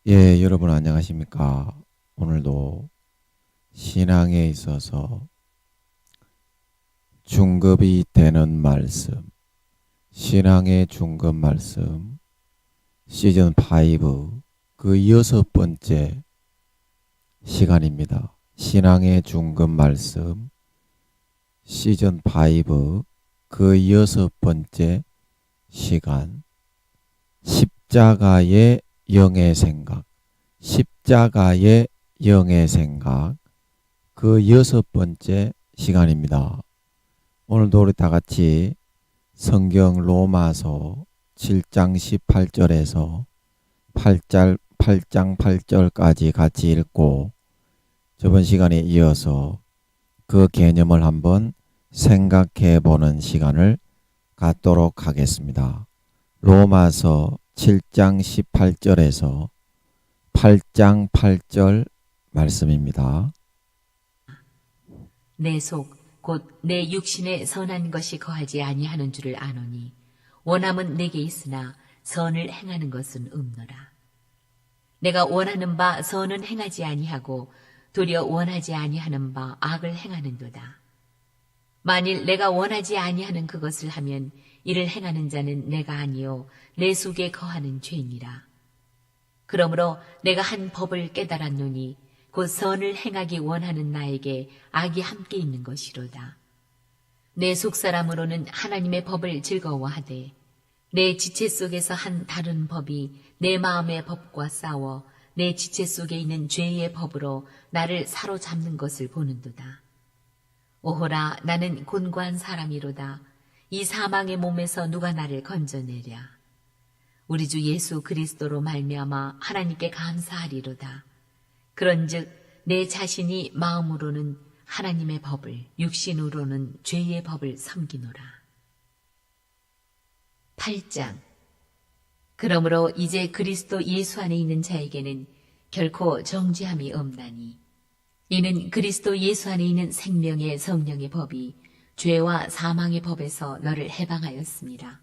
예, 여러분 안녕하십니까? 오늘도 신앙에 있어서 중급이 되는 말씀, 신앙의 중급 말씀, 시즌 5, 그 여섯 번째 시간입니다. 신앙의 중급 말씀, 시즌 5, 그 여섯 번째 시간, 십자가의 영의 생각, 십자가의 영의 생각, 그 여섯 번째 시간입니다. 오늘도 우리 다 같이 성경 로마서 7장 18절에서 8장 8절까지 같이 읽고 저번 시간에 이어서 그 개념을 한번 생각해 보는 시간을 갖도록 하겠습니다. 로마서 7장 18절에서 8장 8절 말씀입니다. 내 속 곧 내 육신에 선한 것이 거하지 아니하는 줄을 아노니 원함은 내게 있으나 선을 행하는 것은 없노라. 내가 원하는 바 선은 행하지 아니하고 도리어 원하지 아니하는 바 악을 행하는도다. 만일 내가 원하지 아니하는 그것을 하면 이를 행하는 자는 내가 아니요 내 속에 거하는 죄니라. 그러므로 내가 한 법을 깨달았노니 곧 선을 행하기 원하는 나에게 악이 함께 있는 것이로다. 내 속사람으로는 하나님의 법을 즐거워하되 내 지체 속에서 한 다른 법이 내 마음의 법과 싸워 내 지체 속에 있는 죄의 법으로 나를 사로잡는 것을 보는도다. 오호라, 나는 곤고한 사람이로다. 이 사망의 몸에서 누가 나를 건져내랴. 우리 주 예수 그리스도로 말미암아 하나님께 감사하리로다. 그런즉 내 자신이 마음으로는 하나님의 법을, 육신으로는 죄의 법을 섬기노라. 8장. 그러므로 이제 그리스도 예수 안에 있는 자에게는 결코 정죄함이 없나니 이는 그리스도 예수 안에 있는 생명의 성령의 법이 죄와 사망의 법에서 너를 해방하였습니다.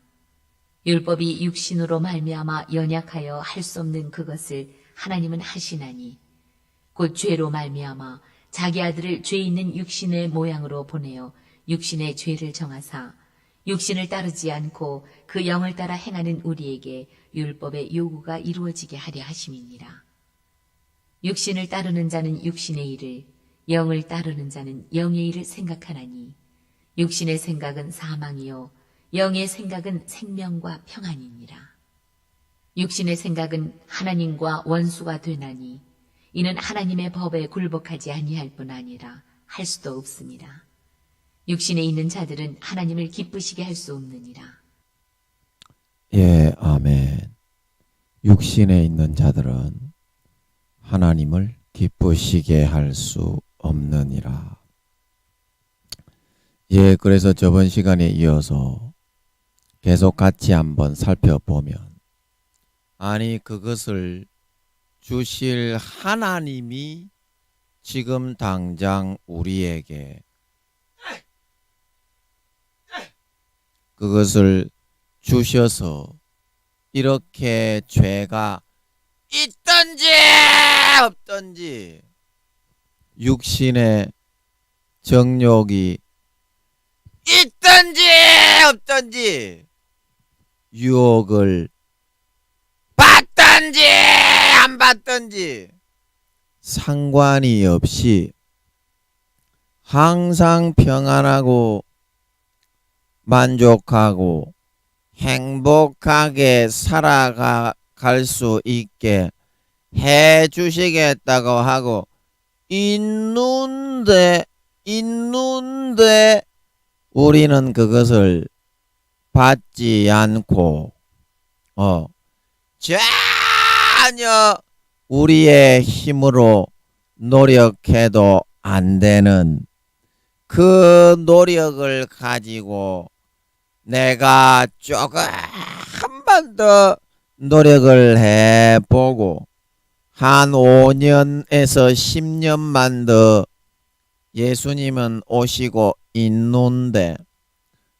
율법이 육신으로 말미암아 연약하여 할 수 없는 그것을 하나님은 하시나니 곧 죄로 말미암아 자기 아들을 죄 있는 육신의 모양으로 보내어 육신의 죄를 정하사 육신을 따르지 않고 그 영을 따라 행하는 우리에게 율법의 요구가 이루어지게 하려 하심이니라. 육신을 따르는 자는 육신의 일을, 영을 따르는 자는 영의 일을 생각하나니 육신의 생각은 사망이요 영의 생각은 생명과 평안이니라. 육신의 생각은 하나님과 원수가 되나니 이는 하나님의 법에 굴복하지 아니할 뿐 아니라 할 수도 없습니다. 육신에 있는 자들은 하나님을 기쁘시게 할 수 없느니라. 예, 아멘. 육신에 있는 자들은 하나님을 기쁘시게 할 수 없느니라. 예, 그래서 저번 시간에 이어서 계속 같이 한번 살펴보면, 아니 그것을 주실 하나님이 지금 당장 우리에게 그것을 주셔서 이렇게 죄가 있든지 없든지 육신의 정욕이 있든지 없든지 유혹을 받든지 안 받든지 상관이 없이 항상 평안하고 만족하고 행복하게 살아갈 수 있게 해 주시겠다고 하고 있는데 우리는 그것을 받지 않고 전혀 우리의 힘으로 노력해도 안 되는 그 노력을 가지고 내가 조금만 더 노력을 해보고 한 5년에서 10년만 더 예수님은 오시고 있는데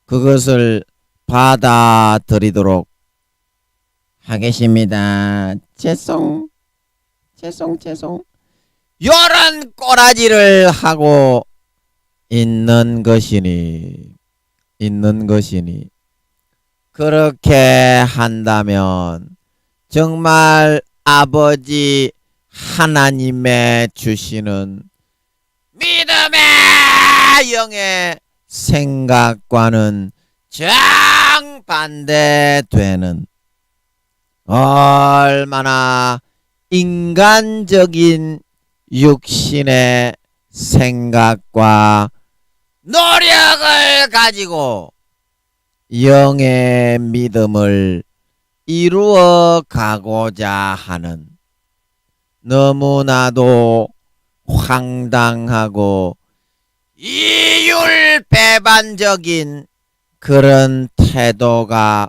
그것을 받아들이도록 하겠습니다. 죄송. 죄송 요런 꼬라지를 하고 있는 것이니 그렇게 한다면 정말 아버지 하나님의 주시는 믿음의 영의 생각과는 정반대되는 얼마나 인간적인 육신의 생각과 노력을 가지고 영의 믿음을 이루어 가고자 하는 너무나도 황당하고 이율배반적인 그런 태도가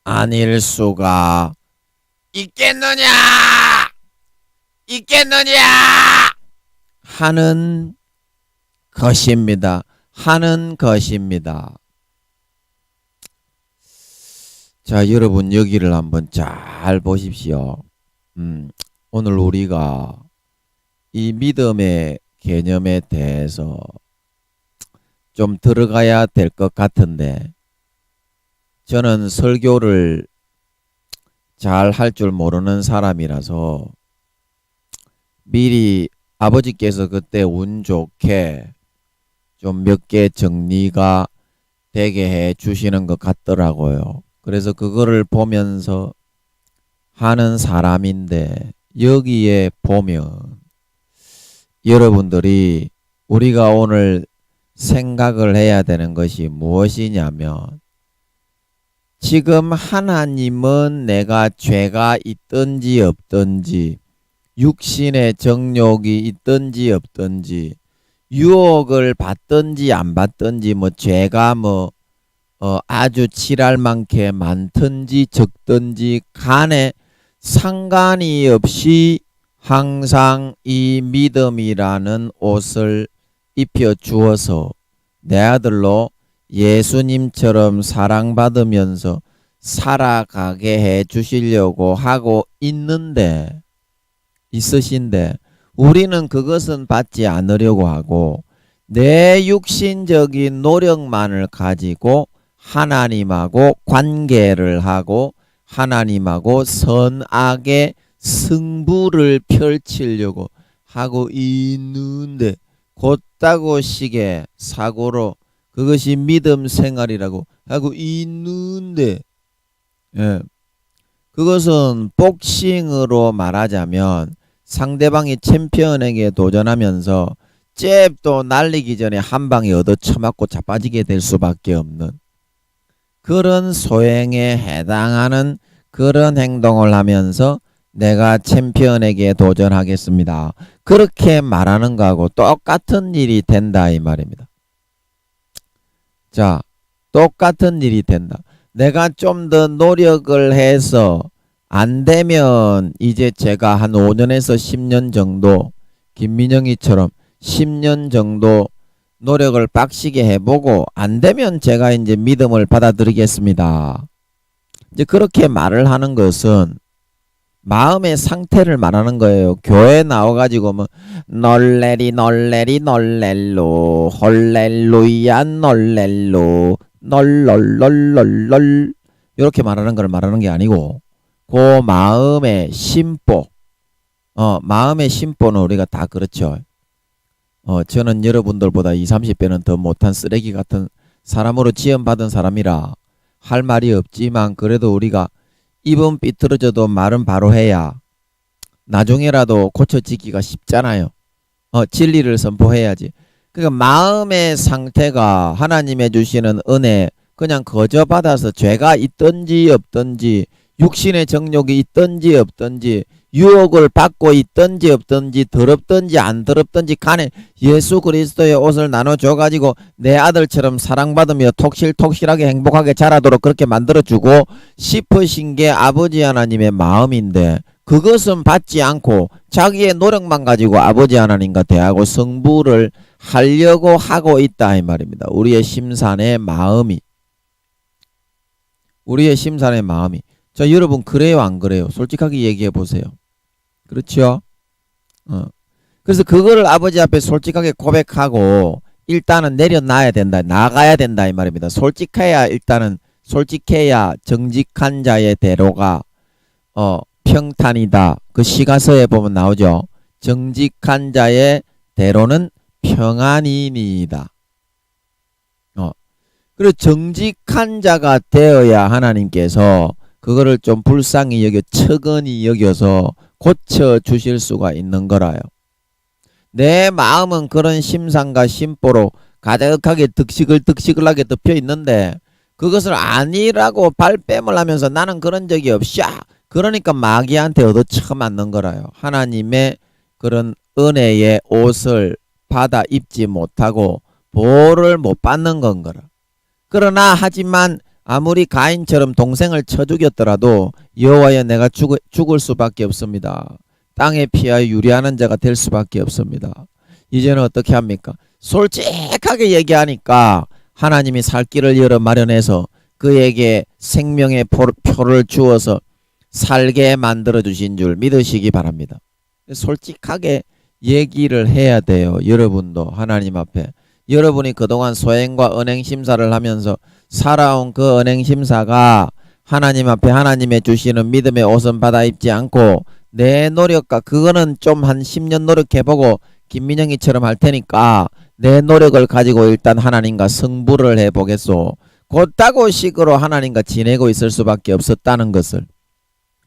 아닐 수가 있겠느냐 하는 것입니다. 자, 여러분 여기를 한번 잘 보십시오. 오늘 우리가 이 믿음의 개념에 대해서 좀 들어가야 될 것 같은데 저는 설교를 잘 할 줄 모르는 사람이라서 미리 아버지께서 그때 운 좋게 좀 몇 개 정리가 되게 해 주시는 것 같더라고요. 그래서 그거를 보면서 하는 사람인데 여기에 보면 여러분들이 우리가 오늘 생각을 해야 되는 것이 무엇이냐면 지금 하나님은 내가 죄가 있든지 없든지 육신의 정욕이 있든지 없든지 유혹을 받든지 안 받든지 죄가 아주 칠할 많게 많든지 적든지 간에 상관이 없이 항상 이 믿음이라는 옷을 입혀 주어서 내 아들로 예수님처럼 사랑받으면서 살아가게 해 주시려고 하고 있으신데 우리는 그것은 받지 않으려고 하고 내 육신적인 노력만을 가지고 하나님하고 관계를 하고 하나님하고 선악의 승부를 펼치려고 하고 있는데 곧다고 식의 사고로 그것이 믿음 생활이라고 하고 있는데 그것은 복싱으로 말하자면 상대방이 챔피언에게 도전하면서 잽도 날리기 전에 한 방에 얻어 쳐맞고 자빠지게 될 수밖에 없는 그런 소행에 해당하는 그런 행동을 하면서 내가 챔피언에게 도전하겠습니다. 그렇게 말하는 거하고 똑같은 일이 된다 이 말입니다. 자, 똑같은 일이 된다. 내가 좀 더 노력을 해서 안 되면 이제 제가 한 5년에서 10년 정도 김민영이처럼 10년 정도 노력을 빡시게 해보고 안 되면 제가 이제 믿음을 받아들이겠습니다. 이제 그렇게 말을 하는 것은 마음의 상태를 말하는 거예요. 교회 나와가지고 널레리 널렐로 헐렐루야 널렐로 널널널널널 이렇게 말하는 걸 말하는 게 아니고 그 마음의 심보 마음의 심보는 우리가 다 그렇죠. 저는 여러분들보다 20-30배는 더 못한 쓰레기 같은 사람으로 지원받은 사람이라 할 말이 없지만 그래도 우리가 입은 삐뚤어져도 말은 바로 해야 나중에라도 고쳐지기가 쉽잖아요. 진리를 선포해야지. 그러니까 마음의 상태가 하나님의 주시는 은혜 그냥 거저 받아서 죄가 있든지 없든지 육신의 정욕이 있든지 없든지 유혹을 받고 있든지 없든지 더럽든지 안 더럽든지 간에 예수 그리스도의 옷을 나눠줘가지고 내 아들처럼 사랑받으며 톡실톡실하게 행복하게 자라도록 그렇게 만들어주고 싶으신 게 아버지 하나님의 마음인데 그것은 받지 않고 자기의 노력만 가지고 아버지 하나님과 대하고 성부를 하려고 하고 있다 이 말입니다. 우리의 심산의 마음이 자, 여러분 그래요, 안 그래요? 솔직하게 얘기해 보세요. 그렇죠? 그래서 그거를 아버지 앞에 솔직하게 고백하고 일단은 내려놔야 된다. 나가야 된다 이 말입니다. 솔직해야 정직한 자의 대로가 평탄이다. 그 시가서에 보면 나오죠. 정직한 자의 대로는 평안이니이다. 그리고 정직한 자가 되어야 하나님께서 그거를 좀 불쌍히 여겨 측은히 여겨서 고쳐 주실 수가 있는 거라요. 내 마음은 그런 심상과 심보로 가득하게 득시글하게 덮여 있는데 그것을 아니라고 발뺌을 하면서 나는 그런 적이 없샤. 그러니까 마귀한테 얻어쳐맞는 거라요. 하나님의 그런 은혜의 옷을 받아 입지 못하고 보호를 못 받는 건 거라. 그러나 하지만 아무리 가인처럼 동생을 쳐 죽였더라도 여호와여 내가 죽을 수밖에 없습니다. 땅에 피하여 유리하는 자가 될 수밖에 없습니다. 이제는 어떻게 합니까? 솔직하게 얘기하니까 하나님이 살 길을 열어 마련해서 그에게 생명의 표를 주어서 살게 만들어 주신 줄 믿으시기 바랍니다. 솔직하게 얘기를 해야 돼요. 여러분도 하나님 앞에. 여러분이 그동안 소행과 은행심사를 하면서 살아온 그 은행심사가 하나님 앞에 하나님의 주시는 믿음의 옷은 받아 입지 않고 내 노력과 그거는 좀 한 10년 노력해보고 김민영이처럼 할 테니까 내 노력을 가지고 일단 하나님과 승부를 해보겠소. 곧다고 식으로 하나님과 지내고 있을 수밖에 없었다는 것을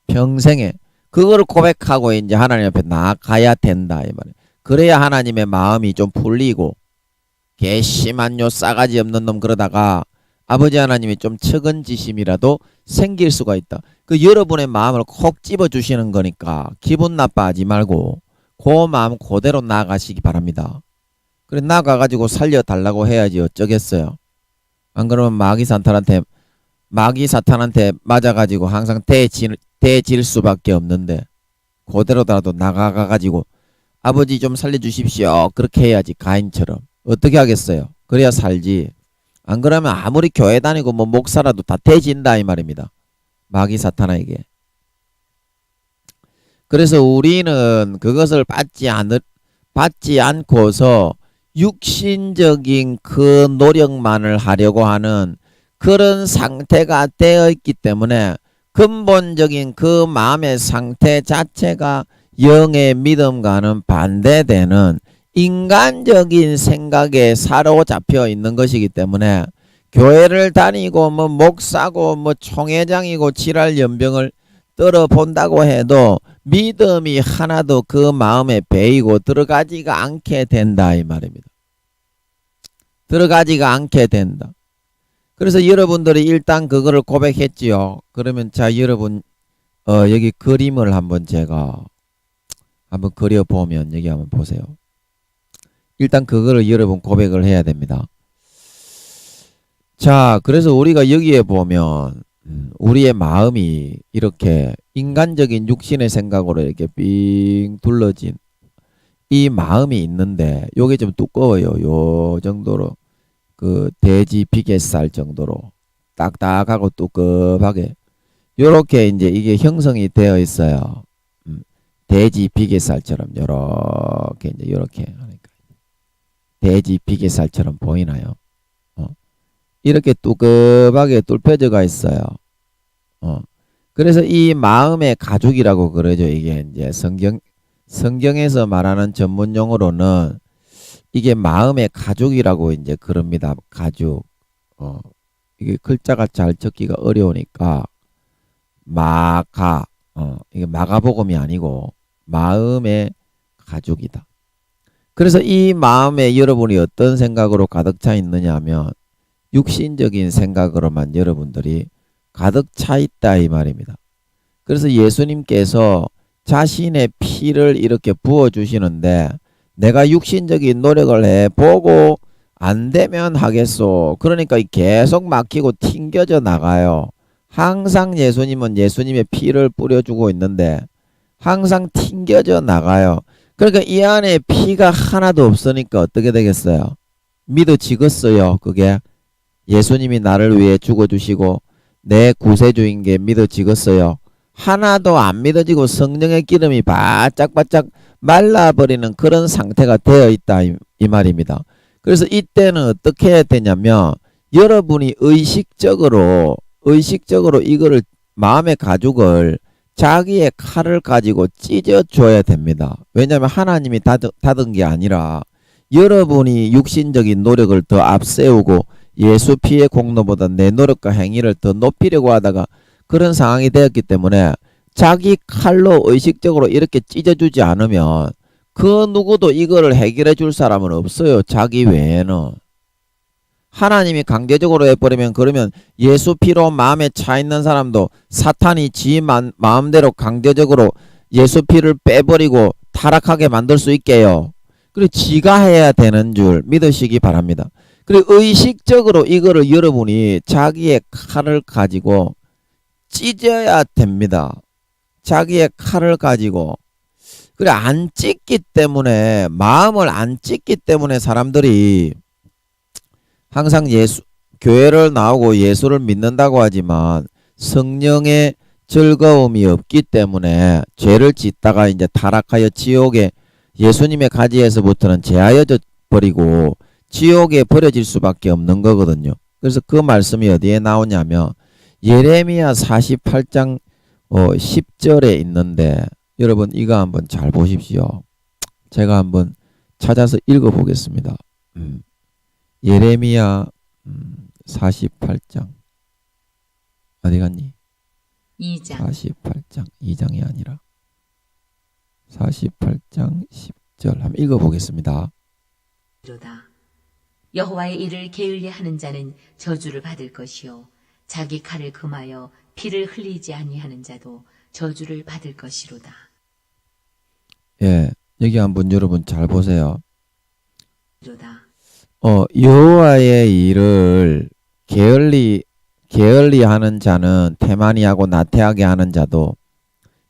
평생에 그걸 고백하고 이제 하나님 앞에 나아가야 된다 이 말이에요. 그래야 하나님의 마음이 좀 풀리고 괘씸한 요 싸가지 없는 놈 그러다가 아버지 하나님이 좀 측은지심이라도 생길 수가 있다. 그 여러분의 마음을 콕 집어주시는 거니까 기분 나빠하지 말고 그 마음 그대로 나아가시기 바랍니다. 그래 나가가지고 살려달라고 해야지 어쩌겠어요. 안 그러면 마귀 사탄한테 맞아가지고 항상 대질 수밖에 없는데 그대로라도 나가가지고 아버지 좀 살려주십시오. 그렇게 해야지 가인처럼. 어떻게 하겠어요? 그래야 살지. 안 그러면 아무리 교회 다니고 뭐 목사라도 다 대진다 이 말입니다. 마귀 사탄에게. 그래서 우리는 그것을 받지 않고서 육신적인 그 노력만을 하려고 하는 그런 상태가 되어 있기 때문에 근본적인 그 마음의 상태 자체가 영의 믿음과는 반대되는 인간적인 생각에 사로잡혀 있는 것이기 때문에 교회를 다니고 뭐 목사고 뭐 총회장이고 지랄 연병을 떨어본다고 해도 믿음이 하나도 그 마음에 배이고 들어가지가 않게 된다 이 말입니다. 들어가지가 않게 된다. 그래서 여러분들이 일단 그거를 고백했지요. 그러면 자 여러분 여기 그림을 한번 제가 한번 그려보면 여기 한번 보세요. 일단 그거를 여러분 고백을 해야 됩니다. 자, 그래서 우리가 여기에 보면 우리의 마음이 이렇게 인간적인 육신의 생각으로 이렇게 삥 둘러진 이 마음이 있는데 요게 좀 두꺼워요. 요 정도로 그 돼지 비계살 정도로 딱딱하고 두껍하게 요렇게 이제 이게 형성이 되어 있어요. 돼지 비계살처럼 요렇게 이제 요렇게 하니까 돼지 비계살처럼 보이나요? 이렇게 두껍하게 뚫혀져가 있어요. 그래서 이 마음의 가죽이라고 그러죠. 이게 이제 성경에서 말하는 전문 용어로는 이게 마음의 가죽이라고 이제 그럽니다. 가죽. 이게 글자가 잘 적기가 어려우니까 이게 마가복음이 아니고 마음의 가죽이다. 그래서 이 마음에 여러분이 어떤 생각으로 가득 차 있느냐 하면 육신적인 생각으로만 여러분들이 가득 차 있다 이 말입니다. 그래서 예수님께서 자신의 피를 이렇게 부어주시는데 내가 육신적인 노력을 해보고 안 되면 하겠소. 그러니까 계속 막히고 튕겨져 나가요. 항상 예수님은 예수님의 피를 뿌려주고 있는데 항상 튕겨져 나가요. 그러니까 이 안에 피가 하나도 없으니까 어떻게 되겠어요? 믿어지겠어요. 그게 예수님이 나를 위해 죽어주시고 내 구세주인 게 믿어지겠어요? 하나도 안 믿어지고 성령의 기름이 바짝바짝 말라버리는 그런 상태가 되어 있다 이 말입니다. 그래서 이때는 어떻게 해야 되냐면 여러분이 의식적으로 이거를 마음의 가죽을 자기의 칼을 가지고 찢어줘야 됩니다. 왜냐하면 하나님이 닫은 게 아니라 여러분이 육신적인 노력을 더 앞세우고 예수 피의 공로보다 내 노력과 행위를 더 높이려고 하다가 그런 상황이 되었기 때문에 자기 칼로 의식적으로 이렇게 찢어주지 않으면 그 누구도 이거를 해결해 줄 사람은 없어요. 자기 외에는. 하나님이 강제적으로 해버리면 그러면 예수 피로 마음에 차 있는 사람도 사탄이 지 마음대로 강제적으로 예수 피를 빼버리고 타락하게 만들 수 있게요. 그리고 지가 해야 되는 줄 믿으시기 바랍니다. 그리고 의식적으로 이거를 여러분이 자기의 칼을 가지고 찢어야 됩니다. 자기의 칼을 가지고. 그래 안 찢기 때문에 마음을 안 찢기 때문에 사람들이 항상 교회를 나오고 예수를 믿는다고 하지만 성령의 즐거움이 없기 때문에 죄를 짓다가 이제 타락하여 지옥에 예수님의 가지에서부터는 제하여져 버리고 지옥에 버려질 수밖에 없는 거거든요. 그래서 그 말씀이 어디에 나오냐면 예레미야 48장 10절에 있는데 여러분 이거 한번 잘 보십시오. 제가 한번 찾아서 읽어보겠습니다. 예레미야 48장 어디 갔니? 2장 48장 2장이 아니라 48장 10절 한번 읽어보겠습니다. 이로다. 여호와의 일을 게을리하는 자는 저주를 받을 것이요 자기 칼을 금하여 피를 흘리지 아니하는 자도 저주를 받을 것이로다. 예, 여기 한번 여러분 잘 보세요. 이로다. 여호와의 일을 게을리 하는 자는 태만히하고 나태하게 하는 자도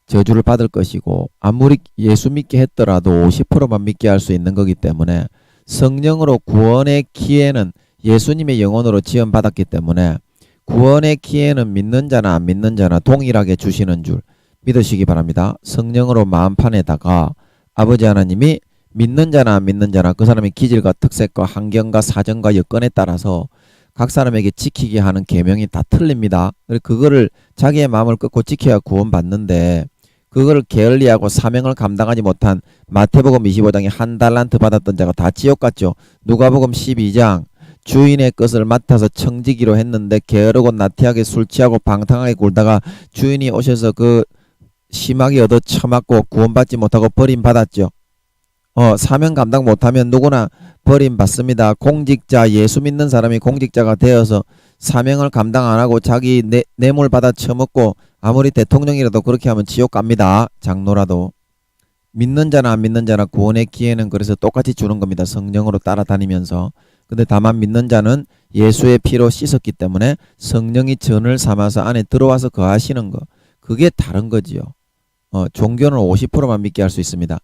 저주를 받을 것이고 아무리 예수 믿게 했더라도 50%만 믿게 할 수 있는 거기 때문에 성령으로 구원의 기회는 예수님의 영혼으로 지원받았기 때문에 구원의 기회는 믿는 자나 안 믿는 자나 동일하게 주시는 줄 믿으시기 바랍니다. 성령으로 마음판에다가 아버지 하나님이 믿는 자나 안 믿는 자나 그 사람의 기질과 특색과 환경과 사정과 여건에 따라서 각 사람에게 지키게 하는 계명이 다 틀립니다. 그거를 자기의 마음을 끊고 지켜야 구원받는데 그거를 게을리하고 사명을 감당하지 못한 마태복음 25장에 한 달란트 받았던 자가 다 지옥 갔죠. 누가복음 12장 주인의 것을 맡아서 청지기로 했는데 게으르고 나태하게 술 취하고 방탕하게 굴다가 주인이 오셔서 그 심하게 얻어 처맞고 구원받지 못하고 버림받았죠. 사명 감당 못하면 누구나 버림받습니다. 공직자, 예수 믿는 사람이 공직자가 되어서 사명을 감당 안하고 자기 뇌물 받아 처먹고 아무리 대통령이라도 그렇게 하면 지옥 갑니다. 장로라도. 믿는 자나 안 믿는 자나 구원의 기회는 그래서 똑같이 주는 겁니다. 성령으로 따라다니면서. 근데 다만 믿는 자는 예수의 피로 씻었기 때문에 성령이 전을 삼아서 안에 들어와서 거하시는 거. 그게 다른 거지요. 종교는 50%만 믿게 할 수 있습니다.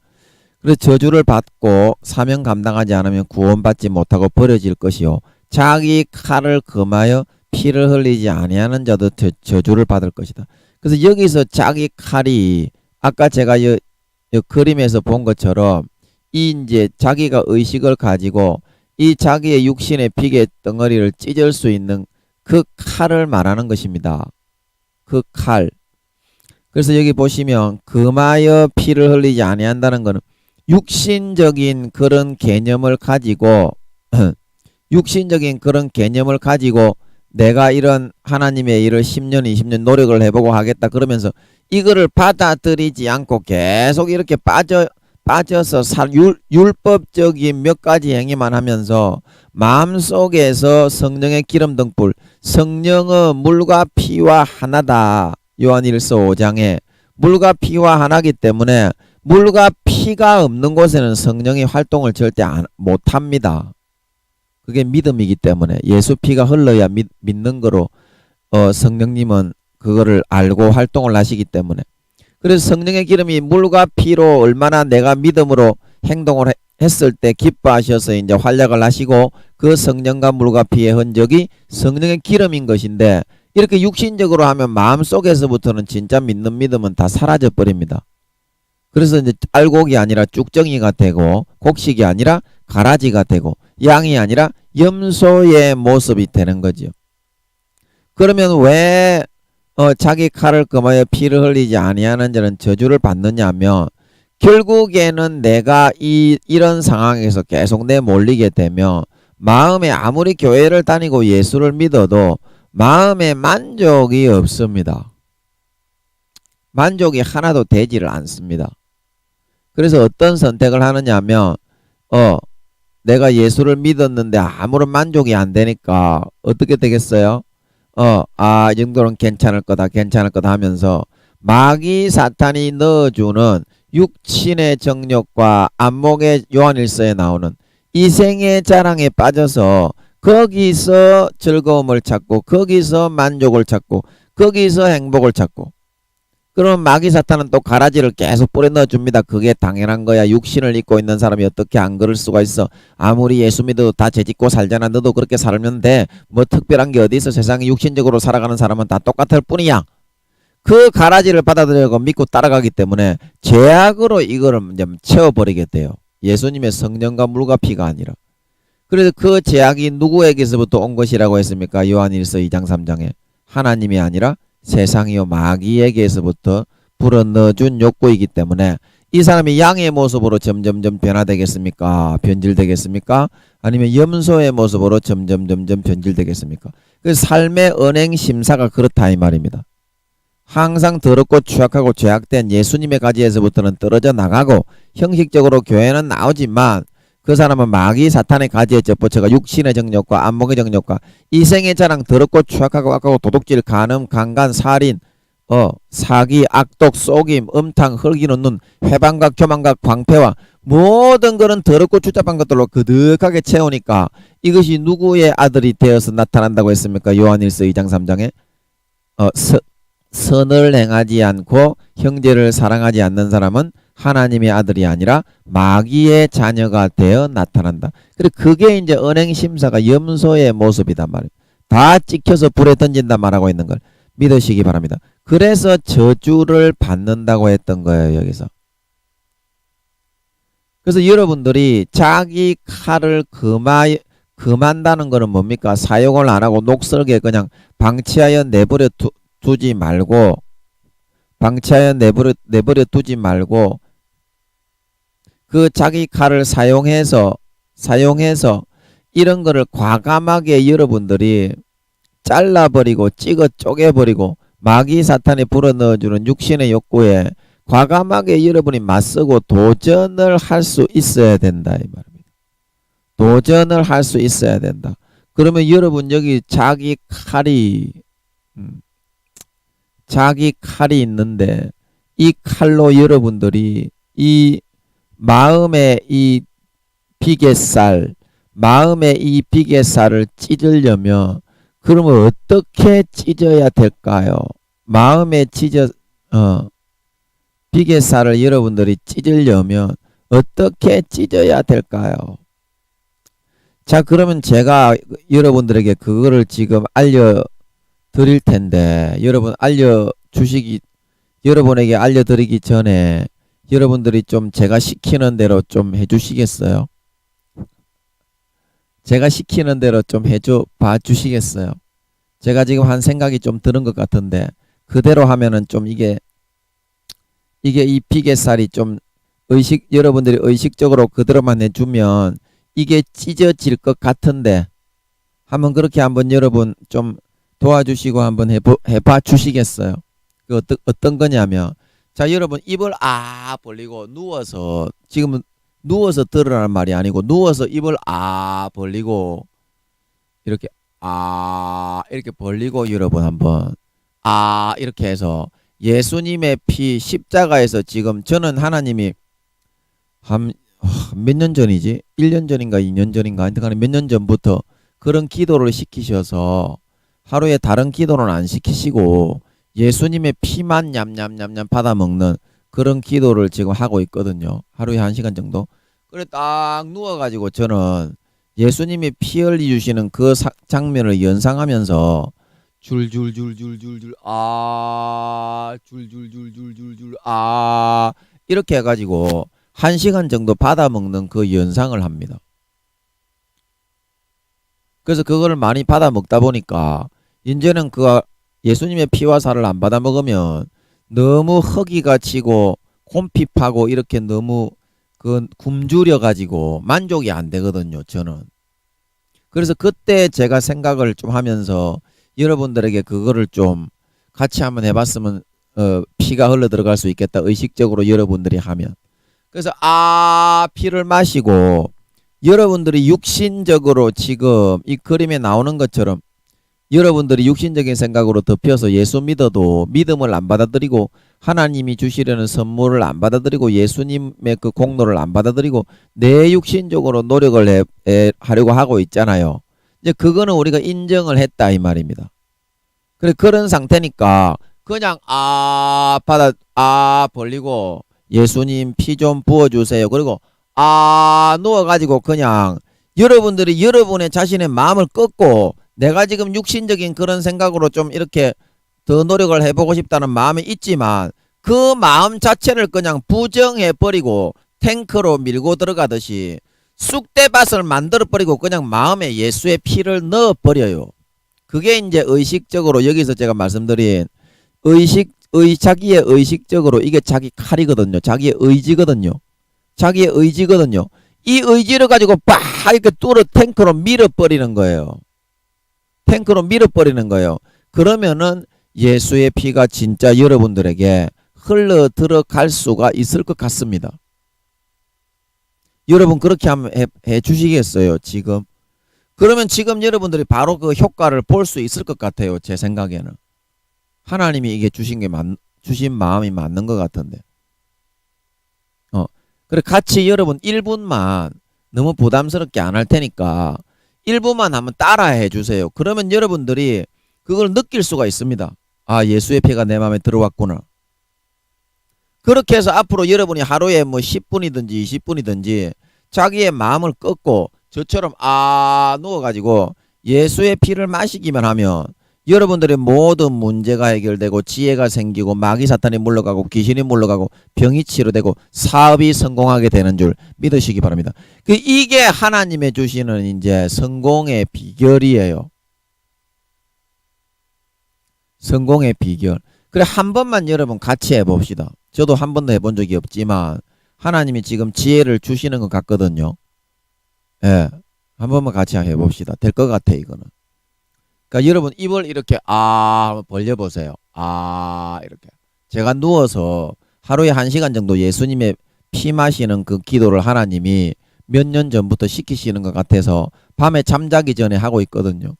그래서 저주를 받고 사명 감당하지 않으면 구원받지 못하고 버려질 것이요 자기 칼을 금하여 피를 흘리지 아니하는 자도 저주를 받을 것이다. 그래서 여기서 자기 칼이 아까 제가 이 그림에서 본 것처럼 이 이제 자기가 의식을 가지고 이 자기의 육신의 피의 덩어리를 찢을 수 있는 그 칼을 말하는 것입니다. 그 칼. 그래서 여기 보시면 금하여 피를 흘리지 아니한다는 것은 육신적인 그런 개념을 가지고 내가 이런 하나님의 일을 10년 20년 노력을 해보고 하겠다 그러면서 이거를 받아들이지 않고 계속 이렇게 빠져서 율법적인 몇 가지 행위만 하면서 마음속에서 성령의 기름 등불 성령은 물과 피와 하나다. 요한일서 5장에 물과 피와 하나기 때문에 물과 피가 없는 곳에는 성령의 활동을 절대 못합니다. 그게 믿음이기 때문에 예수 피가 흘러야 믿는 거로 성령님은 그거를 알고 활동을 하시기 때문에 그래서 성령의 기름이 물과 피로 얼마나 내가 믿음으로 행동을 했을 때 기뻐하셔서 이제 활약을 하시고 그 성령과 물과 피의 흔적이 성령의 기름인 것인데 이렇게 육신적으로 하면 마음속에서부터는 진짜 믿는 믿음은 다 사라져 버립니다. 그래서 이제 알곡이 아니라 쭉정이가 되고 곡식이 아니라 가라지가 되고 양이 아니라 염소의 모습이 되는 거죠. 그러면 왜 자기 칼을 금하여 피를 흘리지 아니하는 자는 저주를 받느냐면 결국에는 내가 이런 상황에서 계속 내몰리게 되면 마음에 아무리 교회를 다니고 예수를 믿어도 마음에 만족이 없습니다. 만족이 하나도 되지를 않습니다. 그래서 어떤 선택을 하느냐면 내가 예수를 믿었는데 아무런 만족이 안 되니까 어떻게 되겠어요? 이 정도는 괜찮을 거다 하면서 마귀 사탄이 넣어주는 육신의 정욕과 안목의 요한일서에 나오는 이생의 자랑에 빠져서 거기서 즐거움을 찾고 거기서 만족을 찾고 거기서 행복을 찾고 그러면 마귀 사탄은 또 가라지를 계속 뿌려 넣어줍니다. 그게 당연한 거야. 육신을 입고 있는 사람이 어떻게 안 그럴 수가 있어. 아무리 예수 믿어도 다 죄짓고 살잖아. 너도 그렇게 살면 돼. 뭐 특별한 게 어디 있어. 세상에 육신적으로 살아가는 사람은 다 똑같을 뿐이야. 그 가라지를 받아들이고 믿고 따라가기 때문에 죄악으로 이거를 이제 채워버리게 돼요. 예수님의 성령과 물과 피가 아니라. 그래서 그 죄악이 누구에게서부터 온 것이라고 했습니까? 요한일서 2장 3장에 하나님이 아니라 세상이요 마귀에게서부터 불어넣어준 욕구이기 때문에 이 사람이 양의 모습으로 점점점 변화되겠습니까? 변질되겠습니까? 아니면 염소의 모습으로 점점점 변질되겠습니까? 그 삶의 언행 심사가 그렇다 이 말입니다. 항상 더럽고 추악하고 죄악된 예수님의 가지에서부터는 떨어져 나가고 형식적으로 교회는 나오지만 그 사람은 마귀 사탄의 가지에 젖붙여가 육신의 정욕과 안목의 정욕과 이생의 자랑 더럽고 추악하고 악하고 도둑질 간음 강간 살인 사기 악독 속임 음탕 흙이는 눈 회방과 교만과 광패와 모든 그런 더럽고 추잡한 것들로 그득하게 채우니까 이것이 누구의 아들이 되어서 나타난다고 했습니까? 요한일서 2장 3장에 선을 행하지 않고 형제를 사랑하지 않는 사람은 하나님의 아들이 아니라 마귀의 자녀가 되어 나타난다. 그래 그게 이제 언행심사가 염소의 모습이단 말이에요. 다 찍혀서 불에 던진다 말하고 있는 걸 믿으시기 바랍니다. 그래서 저주를 받는다고 했던 거예요. 여기서. 그래서 여러분들이 자기 칼을 금한다는 거는 뭡니까? 사용을 안 하고 녹슬게 그냥 방치하여 내버려 두지 말고 내버려 두지 말고 그 자기 칼을 사용해서 이런 거를 과감하게 여러분들이 잘라버리고 찍어 쪼개버리고 마귀 사탄이 불어넣어주는 육신의 욕구에 과감하게 여러분이 맞서고 도전을 할 수 있어야 된다 이 말입니다. 도전을 할 수 있어야 된다. 그러면 여러분 여기 자기 칼이 있는데 이 칼로 여러분들이 이 마음의 이 비계살을 찢으려면 그러면 어떻게 찢어야 될까요? 마음의 비계살을 여러분들이 찢으려면 어떻게 찢어야 될까요? 자, 그러면 제가 여러분들에게 그거를 지금 알려드릴 텐데 여러분에게 알려드리기 전에 여러분들이 좀 제가 시키는 대로 좀 해주시겠어요? 제가 시키는 대로 좀 봐 주시겠어요? 제가 지금 한 생각이 좀 드는 것 같은데 그대로 하면은 좀 이게 이 비계살이 좀 여러분들이 의식적으로 그대로만 해주면 이게 찢어질 것 같은데 한번 그렇게 한번 여러분 좀 도와주시고 한번 해봐 주시겠어요? 그 어떤 거냐면 자 여러분 입을 벌리고 지금은 누워서 들으라는 말이 아니고 누워서 입을 벌리고 이렇게 이렇게 벌리고 여러분 한번 이렇게 해서 예수님의 피 십자가에서 지금 저는 하나님이 한 몇 년 전이지? 1년 전인가 2년 전인가 하여튼 몇 년 전부터 그런 기도를 시키셔서 하루에 다른 기도는 안 시키시고 예수님의 피만 냠냠냠냠 받아먹는 그런 기도를 지금 하고 있거든요. 하루에 1시간 정도. 그래 딱 누워가지고 저는 예수님이 피 흘려주시는 그 장면을 연상하면서 줄줄줄줄줄줄 줄줄줄줄줄줄 이렇게 해가지고 1시간 정도 받아 먹는 그 연상을 합니다. 그래서 그거를 많이 받아 먹다 보니까 이제는 그 예수님의 피와 살을 안 받아 먹으면 너무 허기가 지고 곰핍하고 이렇게 너무 그 굶주려 가지고 만족이 안 되거든요, 저는. 그래서 그때 제가 생각을 좀 하면서 여러분들에게 그거를 좀 같이 한번 해봤으면 피가 흘러 들어갈 수 있겠다, 의식적으로 여러분들이 하면. 그래서 피를 마시고 여러분들이 육신적으로 지금 이 그림에 나오는 것처럼 여러분들이 육신적인 생각으로 덮여서 예수 믿어도 믿음을 안 받아들이고 하나님이 주시려는 선물을 안 받아들이고 예수님의 그 공로를 안 받아들이고 내 육신적으로 노력을 하려고 하고 있잖아요. 이제 그거는 우리가 인정을 했다 이 말입니다. 그래 그런 상태니까 그냥 벌리고 예수님 피 좀 부어주세요. 그리고 누워가지고 그냥 여러분들이 여러분의 자신의 마음을 꺾고 내가 지금 육신적인 그런 생각으로 좀 이렇게 더 노력을 해보고 싶다는 마음이 있지만 그 마음 자체를 그냥 부정해버리고 탱크로 밀고 들어가듯이 쑥대밭을 만들어버리고 그냥 마음에 예수의 피를 넣어버려요. 그게 이제 의식적으로 여기서 제가 말씀드린 자기의 의식적으로 이게 자기 칼이거든요. 자기의 의지거든요. 자기의 의지거든요. 이 의지를 가지고 빡 이렇게 뚫어 탱크로 밀어버리는 거예요. 탱크로 밀어버리는 거예요. 그러면은 예수의 피가 진짜 여러분들에게 흘러 들어갈 수가 있을 것 같습니다. 여러분 그렇게 한번 해 주시겠어요, 지금? 그러면 지금 여러분들이 바로 그 효과를 볼 수 있을 것 같아요, 제 생각에는. 하나님이 이게 주신 마음이 맞는 것 같은데. 그래 같이 여러분 1분만 너무 부담스럽게 안 할 테니까 1분만 한번 따라해 주세요. 그러면 여러분들이 그걸 느낄 수가 있습니다. 예수의 피가 내 마음에 들어왔구나. 그렇게 해서 앞으로 여러분이 하루에 뭐 10분이든지 20분이든지 자기의 마음을 꺾고 저처럼 누워가지고 예수의 피를 마시기만 하면 여러분들의 모든 문제가 해결되고 지혜가 생기고 마귀 사탄이 물러가고 귀신이 물러가고 병이 치료되고 사업이 성공하게 되는 줄 믿으시기 바랍니다. 이게 하나님의 주시는 이제 성공의 비결이에요. 성공의 비결. 그래 한 번만 여러분 같이 해봅시다. 저도 한 번도 해본 적이 없지만 하나님이 지금 지혜를 주시는 것 같거든요. 예, 한 번만 같이 해봅시다. 될 것 같아 이거는. 그러니까 여러분 입을 이렇게 한번 벌려보세요. 이렇게. 제가 누워서 하루에 1시간 정도 예수님의 피 마시는 그 기도를 하나님이 몇 년 전부터 시키시는 것 같아서 밤에 잠자기 전에 하고 있거든요.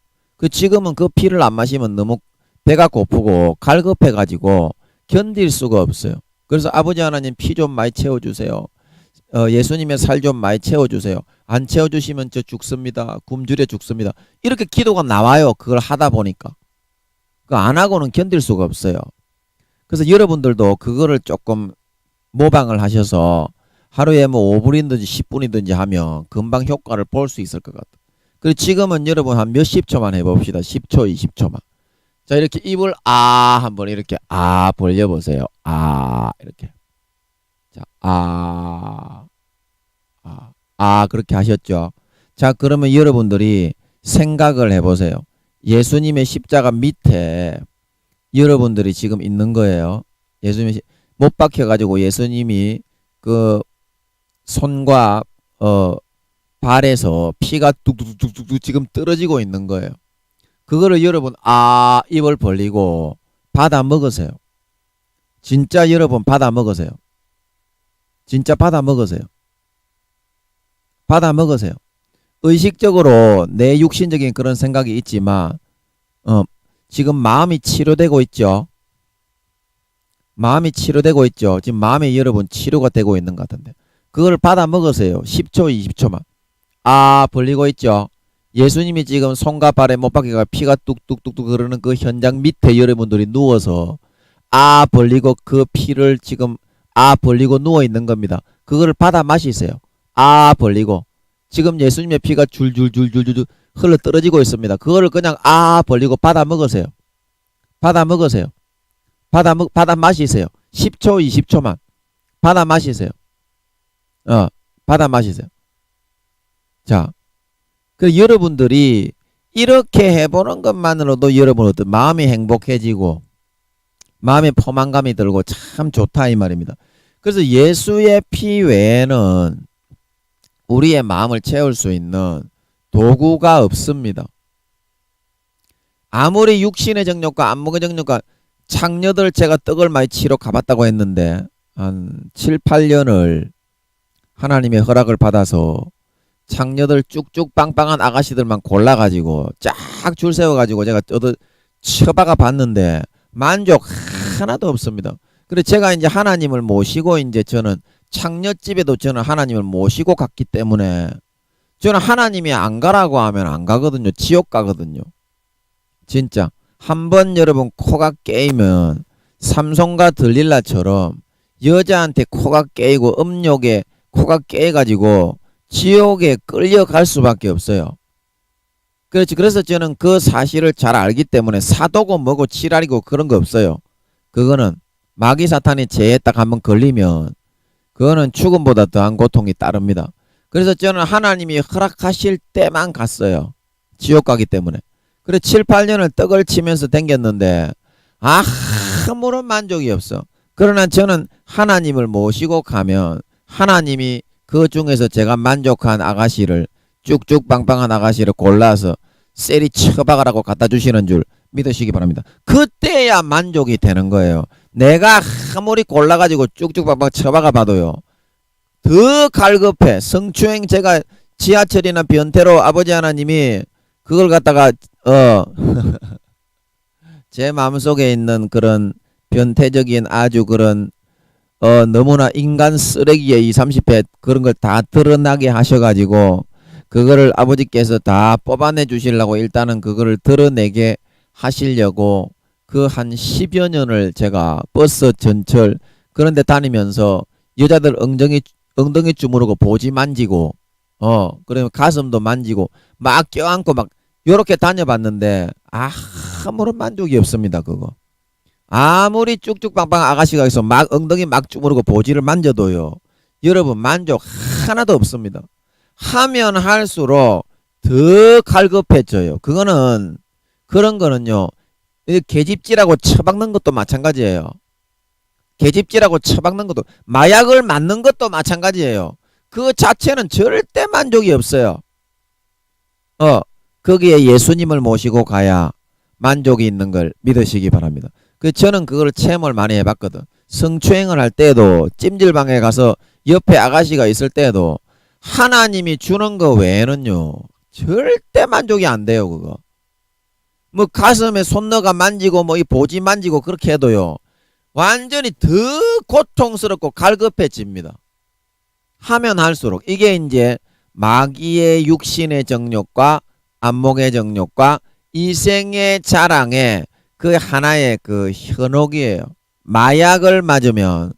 지금은 그 피를 안 마시면 너무 배가 고프고 갈급해가지고 견딜 수가 없어요. 그래서 아버지 하나님 피 좀 많이 채워주세요. 예수님의 살 좀 많이 채워주세요. 안 채워주시면 저 죽습니다. 굶주려 죽습니다. 이렇게 기도가 나와요. 그걸 하다 보니까. 안 하고는 견딜 수가 없어요. 그래서 여러분들도 그거를 조금 모방을 하셔서 하루에 뭐 5분이든지 10분이든지 하면 금방 효과를 볼 수 있을 것 같아요. 그리고 지금은 여러분 한 몇십 초만 해봅시다. 10초, 20초만. 자, 이렇게 입을 한번 이렇게 벌려보세요. 이렇게. 자, 그렇게 하셨죠. 자, 그러면 여러분들이 생각을 해보세요. 예수님의 십자가 밑에 여러분들이 지금 있는 거예요. 예수님이 못 박혀가지고 예수님이 그 손과 발에서 피가 뚝뚝뚝뚝 지금 떨어지고 있는 거예요. 그거를 여러분 입을 벌리고 받아 먹으세요. 진짜 여러분 받아 먹으세요. 진짜 받아 먹으세요. 받아 먹으세요. 의식적으로 내 육신적인 그런 생각이 있지만 지금 마음이 치료되고 있죠. 마음이 치료되고 있죠. 지금 마음이 여러분 치료가 되고 있는 것 같은데 그걸 받아 먹으세요. 10초 20초만. 벌리고 있죠. 예수님이 지금 손과 발에 못 박혀가 피가 뚝뚝뚝뚝 흐르는 그 현장 밑에 여러분들이 누워서 벌리고 그 피를 지금 벌리고 누워 있는 겁니다. 그거를 받아 마시세요. 벌리고 지금 예수님의 피가 줄줄줄줄줄 흘러 떨어지고 있습니다. 그거를 그냥 벌리고 받아 먹으세요. 받아 먹으세요. 받아 마시세요. 10초, 20초만. 받아 마시세요. 받아 마시세요. 자, 그 여러분들이 이렇게 해보는 것만으로도 여러분 어떤 마음이 행복해지고 마음에 포만감이 들고 참 좋다 이 말입니다. 그래서 예수의 피 외에는 우리의 마음을 채울 수 있는 도구가 없습니다. 아무리 육신의 정욕과 안목의 정욕과 창녀들 제가 떡을 많이 치러 가봤다고 했는데 한 7, 8년을 하나님의 허락을 받아서 창녀들 쭉쭉 빵빵한 아가씨들만 골라가지고 쫙 줄 세워가지고 제가 쳐박아 봤는데 만족 하나도 없습니다. 그래서 제가 이제 하나님을 모시고 이제 저는 창녀집에도 저는 하나님을 모시고 갔기 때문에 저는 하나님이 안 가라고 하면 안 가거든요. 지옥 가거든요. 진짜 한번 여러분 코가 깨이면 삼손과 들릴라처럼 여자한테 코가 깨이고 음욕에 코가 깨가지고 지옥에 끌려갈 수밖에 없어요. 그렇지. 그래서 저는 그 사실을 잘 알기 때문에 사도고 뭐고 지랄이고 그런 거 없어요. 그거는 마귀 사탄이 죄에 딱 한번 걸리면 그거는 죽음보다 더한 고통이 따릅니다. 그래서 저는 하나님이 허락하실 때만 갔어요. 지옥 가기 때문에. 그래 7, 8년을 떡을 치면서 댕겼는데 아무런 만족이 없어. 그러나 저는 하나님을 모시고 가면 하나님이 그 중에서 제가 만족한 아가씨를 쭉쭉 빵빵한 아가씨를 골라서 셀이 쳐박으라고 갖다 주시는 줄 믿으시기 바랍니다. 그때야 만족이 되는 거예요. 내가 아무리 골라가지고 쭉쭉 빵빵 쳐박아 봐도요. 더 갈급해. 성추행 제가 지하철이나 변태로 아버지 하나님이 그걸 갖다가 제 마음속에 있는 그런 변태적인 아주 그런 너무나 인간 쓰레기의 20, 30회 그런 걸 다 드러나게 하셔가지고 그거를 아버지께서 다 뽑아내 주시려고 일단은 그거를 드러내게 하시려고 그 한 10여 년을 제가 버스 전철 그런데 다니면서 여자들 엉덩이 주무르고 보지 만지고 그러면 가슴도 만지고 막 껴안고 막 요렇게 다녀봤는데 아무런 만족이 없습니다. 그거 아무리 쭉쭉빵빵 아가씨가 있어 막 엉덩이 막 주무르고 보지를 만져도요 여러분 만족 하나도 없습니다. 하면 할수록 더 갈급해져요. 그거는 그런 거는요 계집질하고 처박는 것도 마찬가지예요. 계집질하고 처박는 것도 마약을 맞는 것도 마찬가지예요. 그 자체는 절대 만족이 없어요. 거기에 예수님을 모시고 가야 만족이 있는 걸 믿으시기 바랍니다. 저는 그걸 체험을 많이 해봤거든. 성추행을 할 때도 찜질방에 가서 옆에 아가씨가 있을 때도 하나님이 주는 거 외에는요 절대 만족이 안 돼요. 그거 뭐 가슴에 손 넣어가 만지고 뭐 이 보지 만지고 그렇게 해도요 완전히 더 고통스럽고 갈급해집니다. 하면 할수록 이게 이제 마귀의 육신의 정욕과 안목의 정욕과 이생의 자랑의 그 하나의 그 현혹이에요. 마약을 맞으면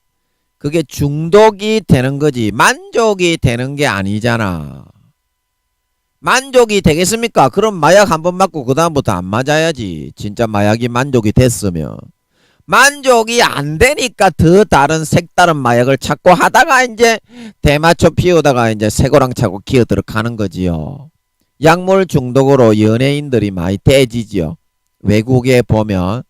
그게 중독이 되는 거지 만족이 되는 게 아니잖아. 만족이 되겠습니까? 그럼 마약 한 번 맞고 그 다음부터 안 맞아야지. 진짜 마약이 만족이 됐으면. 만족이 안 되니까 더 다른 색다른 마약을 찾고 하다가 이제 대마초 피우다가 이제 새고랑 차고 기어들어 가는 거지요. 약물 중독으로 연예인들이 많이 떼지지요. 외국에 보면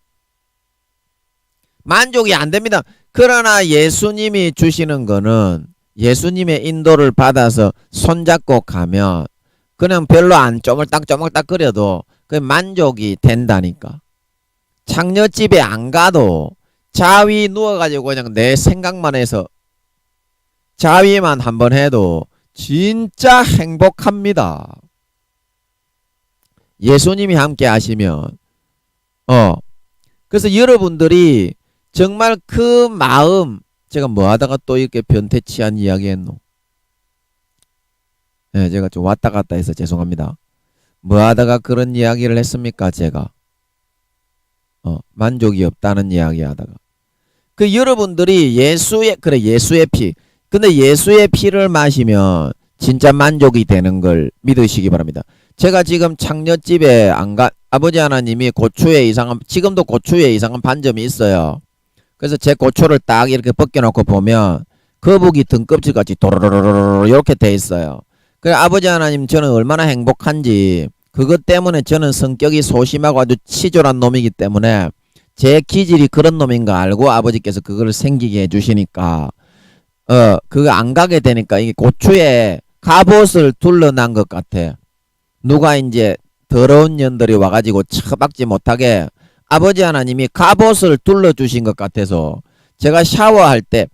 만족이 안 됩니다. 그러나 예수님이 주시는 거는 예수님의 인도를 받아서 손잡고 가면 그냥 별로 안 쪼물딱쪼물딱 거려도 그 만족이 된다니까. 창녀집에 안 가도 자위 누워가지고 그냥 내 생각만 해서 자위만 한번 해도 진짜 행복합니다. 예수님이 함께 하시면 그래서 여러분들이 정말 그 마음 제가 뭐 하다가 또 이렇게 변태치한 이야기 했노? 네, 제가 좀 왔다 갔다 해서 죄송합니다. 뭐 하다가 그런 이야기를 했습니까? 제가 만족이 없다는 이야기 하다가 그 여러분들이 예수의 피 근데 예수의 피를 마시면 진짜 만족이 되는 걸 믿으시기 바랍니다. 제가 지금 창녀집에 아버지 하나님이 고추에 이상한, 지금도 고추에 이상한 반점이 있어요. 그래서 제 고추를 딱 이렇게 벗겨놓고 보면 거북이 등껍질같이 도로로로로 이렇게 돼 있어요. 그래 아버지 하나님 저는 얼마나 행복한지, 그것 때문에 저는 성격이 소심하고 아주 치졸한 놈이기 때문에 제 기질이 그런 놈인 거 알고 아버지께서 그걸 생기게 해주시니까 그거 안 가게 되니까 이게 고추에 갑옷을 둘러난 것 같아. 누가 이제 더러운 년들이 와가지고 처박지 못하게 아버지 하나님이 갑옷을 둘러주신 것 같아서 제가 샤워할 때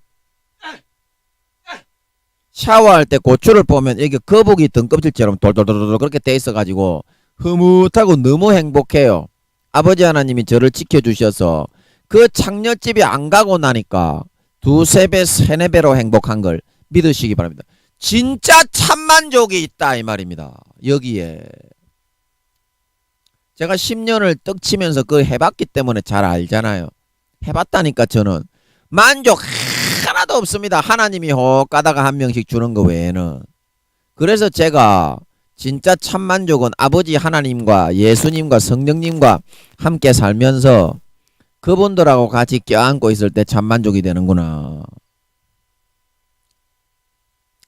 고추를 보면 이게 거북이 등껍질처럼 돌돌돌돌 그렇게 돼 있어가지고 흐뭇하고 너무 행복해요. 아버지 하나님이 저를 지켜주셔서 그 창녀집이 안 가고 나니까 두세 배, 세네 배로 행복한 걸 믿으시기 바랍니다. 진짜 참만족이 있다 이 말입니다. 여기에 제가 10년을 떡치면서 그거 해봤기 때문에 잘 알잖아요. 해봤다니까 저는 만족 하나도 없습니다. 하나님이 혹 가다가 한 명씩 주는 거 외에는. 그래서 제가 진짜 참만족은 아버지 하나님과 예수님과 성령님과 함께 살면서 그분들하고 같이 껴안고 있을 때 참만족이 되는구나.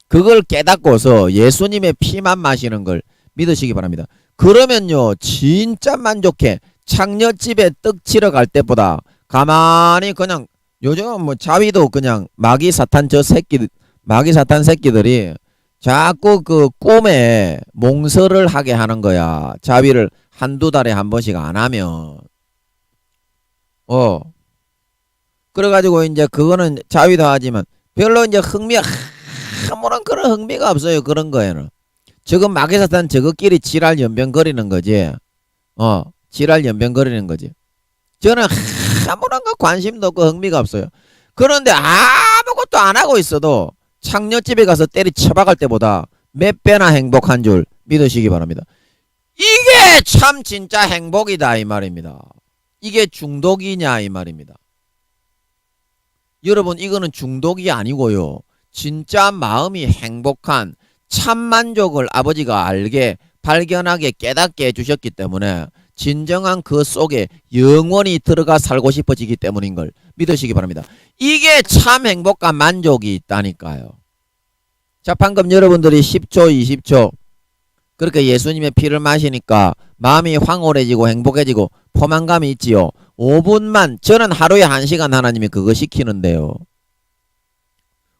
그걸 깨닫고서 예수님의 피만 마시는 걸 믿으시기 바랍니다. 그러면요 진짜 만족해. 창녀집에 떡 치러 갈 때보다 가만히 그냥 요즘 뭐 자위도 그냥 마귀 사탄 새끼들이 자꾸 그 꿈에 몽설을 하게 하는 거야. 자위를 한두 달에 한 번씩 안 하면 그래가지고 이제 그거는 자위도 하지만 별로 이제 아무런 그런 흥미가 없어요. 그런 거에는 지금 마귀사탄 저거끼리 지랄 연병거리는 거지. 지랄 연병거리는 거지. 저는 아무런 거 관심도 없고 흥미가 없어요. 그런데 아무것도 안 하고 있어도 창녀집에 가서 때리 쳐박을 때보다 몇 배나 행복한 줄 믿으시기 바랍니다. 이게 참 진짜 행복이다 이 말입니다. 이게 중독이냐 이 말입니다. 여러분 이거는 중독이 아니고요. 진짜 마음이 행복한 참만족을 아버지가 알게 발견하게 깨닫게 해주셨기 때문에 진정한 그 속에 영원히 들어가 살고 싶어지기 때문인 걸 믿으시기 바랍니다. 이게 참 행복과 만족이 있다니까요. 자 방금 여러분들이 10초 20초 그렇게 예수님의 피를 마시니까 마음이 황홀해지고 행복해지고 포만감이 있지요. 5분만 저는 하루에 1시간 하나님이 그거 시키는데요.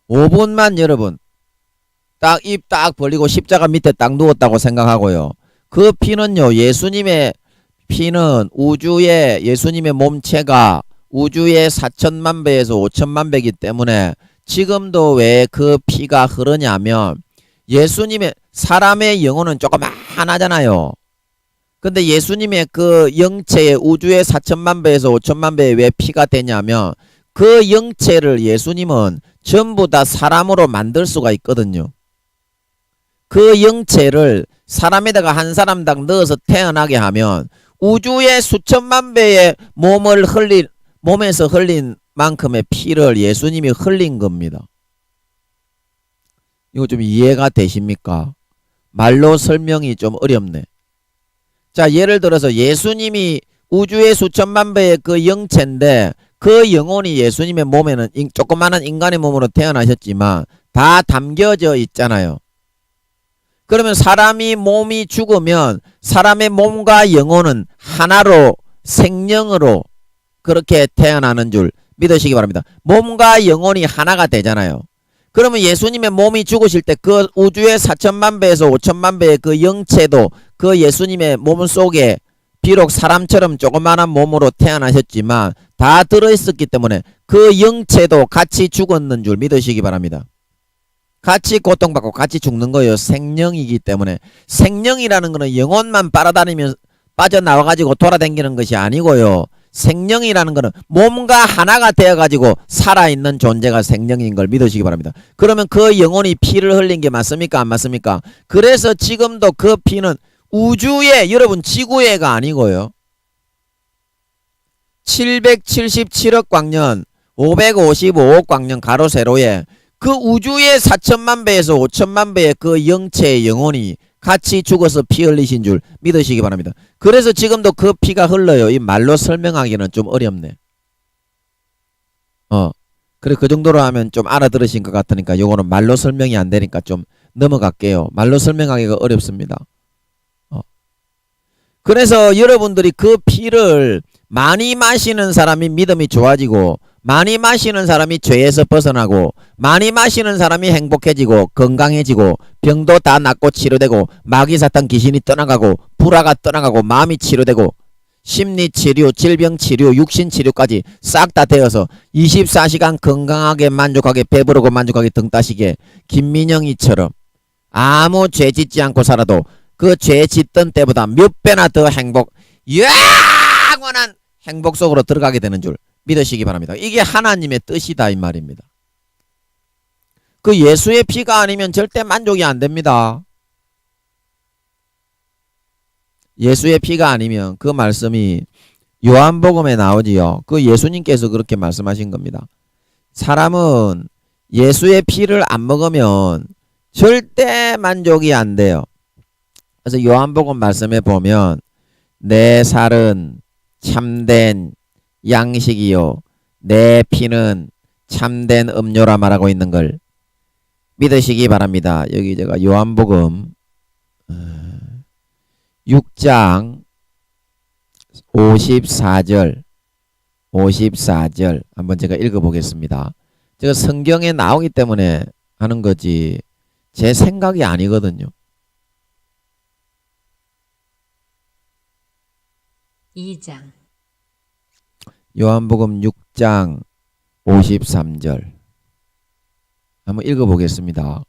5분만 여러분 딱 입 딱 벌리고 십자가 밑에 딱 누웠다고 생각하고요. 그 피는요 예수님의 피는 우주의 예수님의 몸체가 우주의 4천만 배에서 5천만 배이기 때문에 지금도 왜 그 피가 흐르냐면 예수님의 사람의 영혼은 조그만하잖아요. 근데 예수님의 그 영체의 우주의 4천만 배에서 5천만 배에 왜 피가 되냐면 그 영체를 예수님은 전부 다 사람으로 만들 수가 있거든요. 그 영체를 사람에다가 한 사람당 넣어서 태어나게 하면 우주의 수천만 배의 몸에서 흘린 만큼의 피를 예수님이 흘린 겁니다. 이거 좀 이해가 되십니까? 말로 설명이 좀 어렵네. 자 예를 들어서 예수님이 우주의 수천만 배의 그 영체인데 그 영혼이 예수님의 몸에는 조그마한 인간의 몸으로 태어나셨지만 다 담겨져 있잖아요. 그러면 사람이 몸이 죽으면 사람의 몸과 영혼은 하나로 생명으로 그렇게 태어나는 줄 믿으시기 바랍니다. 몸과 영혼이 하나가 되잖아요. 그러면 예수님의 몸이 죽으실 때 그 우주의 4천만 배에서 5천만 배의 그 영체도 그 예수님의 몸 속에 비록 사람처럼 조그마한 몸으로 태어나셨지만 다 들어있었기 때문에 그 영체도 같이 죽었는 줄 믿으시기 바랍니다. 같이 고통받고 같이 죽는 거예요. 생명이기 때문에. 생명이라는 거는 영혼만 빨아다니면서 빠져나와가지고 돌아다니는 것이 아니고요. 생명이라는 거는 몸과 하나가 되어가지고 살아있는 존재가 생명인 걸 믿으시기 바랍니다. 그러면 그 영혼이 피를 흘린 게 맞습니까? 안 맞습니까? 그래서 지금도 그 피는 우주의 여러분 지구의가 아니고요. 777억 광년 555억 광년 가로 세로에 그 우주의 4천만 배에서 5천만 배의 그 영체의 영혼이 같이 죽어서 피 흘리신 줄 믿으시기 바랍니다. 그래서 지금도 그 피가 흘러요. 이 말로 설명하기는 좀 어렵네. 그래 그 정도로 하면 좀 알아들으신 것 같으니까 요거는 말로 설명이 안 되니까 좀 넘어갈게요. 말로 설명하기가 어렵습니다. 그래서 여러분들이 그 피를 많이 마시는 사람이 믿음이 좋아지고, 많이 마시는 사람이 죄에서 벗어나고, 많이 마시는 사람이 행복해지고 건강해지고 병도 다 낫고 치료되고 마귀사탄 귀신이 떠나가고 불화가 떠나가고 마음이 치료되고 심리치료, 질병치료, 육신치료까지 싹 다 되어서 24시간 건강하게 만족하게 배부르고 만족하게 등 따시게 김민영이처럼 아무 죄 짓지 않고 살아도 그 죄 짓던 때보다 몇 배나 더 영원한 행복 속으로 들어가게 되는 줄 믿으시기 바랍니다. 이게 하나님의 뜻이다 이 말입니다. 그 예수의 피가 아니면 절대 만족이 안 됩니다. 예수의 피가 아니면 그 말씀이 요한복음에 나오지요. 그 예수님께서 그렇게 말씀하신 겁니다. 사람은 예수의 피를 안 먹으면 절대 만족이 안 돼요. 그래서 요한복음 말씀에 보면 내 살은 참된 양식이요 내 피는 참된 음료라 말하고 있는 걸 믿으시기 바랍니다. 여기 제가 요한복음 6장 54절 한번 제가 읽어보겠습니다. 제가 성경에 나오기 때문에 하는 거지 제 생각이 아니거든요. 2장 요한복음 6장 53절 한번 읽어보겠습니다.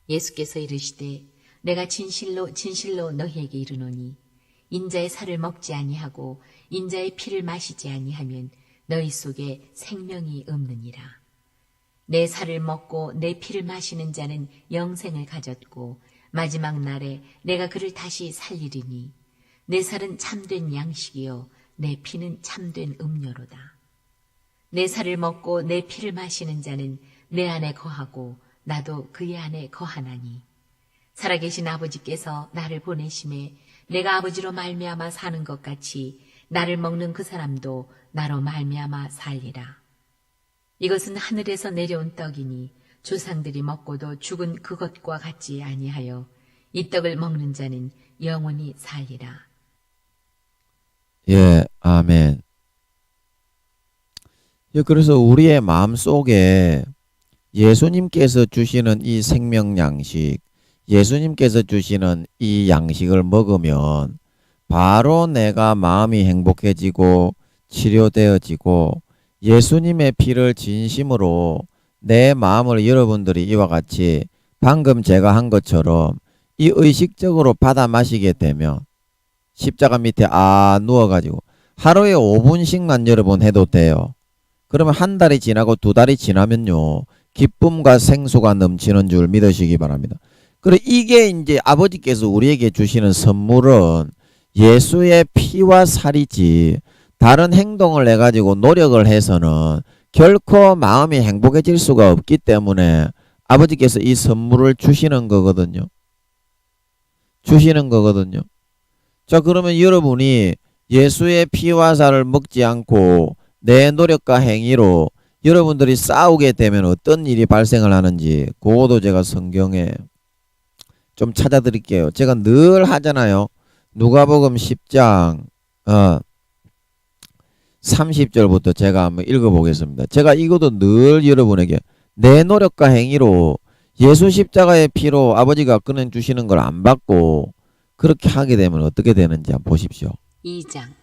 예수께서 이르시되 내가 진실로 진실로 너희에게 이르노니 인자의 살을 먹지 아니하고 인자의 피를 마시지 아니하면 너희 속에 생명이 없느니라. 내 살을 먹고 내 피를 마시는 자는 영생을 가졌고 마지막 날에 내가 그를 다시 살리리니 내 살은 참된 양식이요 내 피는 참된 음료로다. 내 살을 먹고 내 피를 마시는 자는 내 안에 거하고 나도 그의 안에 거하나니 살아계신 아버지께서 나를 보내심에 내가 아버지로 말미암아 사는 것 같이 나를 먹는 그 사람도 나로 말미암아 살리라. 이것은 하늘에서 내려온 떡이니 조상들이 먹고도 죽은 그것과 같지 아니하여 이 떡을 먹는 자는 영원히 살리라. 예, 아멘. 예, 그래서 우리의 마음 속에 예수님께서 주시는 이 생명 양식, 예수님께서 주시는 이 양식을 먹으면 바로 내가 마음이 행복해지고 치료되어지고 예수님의 피를 진심으로 내 마음을 여러분들이 이와 같이 방금 제가 한 것처럼 이 의식적으로 받아 마시게 되면 십자가 밑에 누워가지고 하루에 5분씩만 여러분 해도 돼요. 그러면 한 달이 지나고 두 달이 지나면요 기쁨과 생수가 넘치는 줄 믿으시기 바랍니다. 그래 이게 이제 아버지께서 우리에게 주시는 선물은 예수의 피와 살이지 다른 행동을 해가지고 노력을 해서는 결코 마음이 행복해질 수가 없기 때문에 아버지께서 이 선물을 주시는 거거든요. 자 그러면 여러분이 예수의 피와 살을 먹지 않고 내 노력과 행위로 여러분들이 싸우게 되면 어떤 일이 발생을 하는지 그것도 제가 성경에 좀 찾아드릴게요. 제가 늘 하잖아요. 누가복음 10장 30절부터 제가 한번 읽어보겠습니다. 제가 이것도 늘 여러분에게 내 노력과 행위로 예수 십자가의 피로 아버지가 꺼내주시는 걸 안 받고 그렇게 하게 되면 어떻게 되는지 한번 보십시오. 2장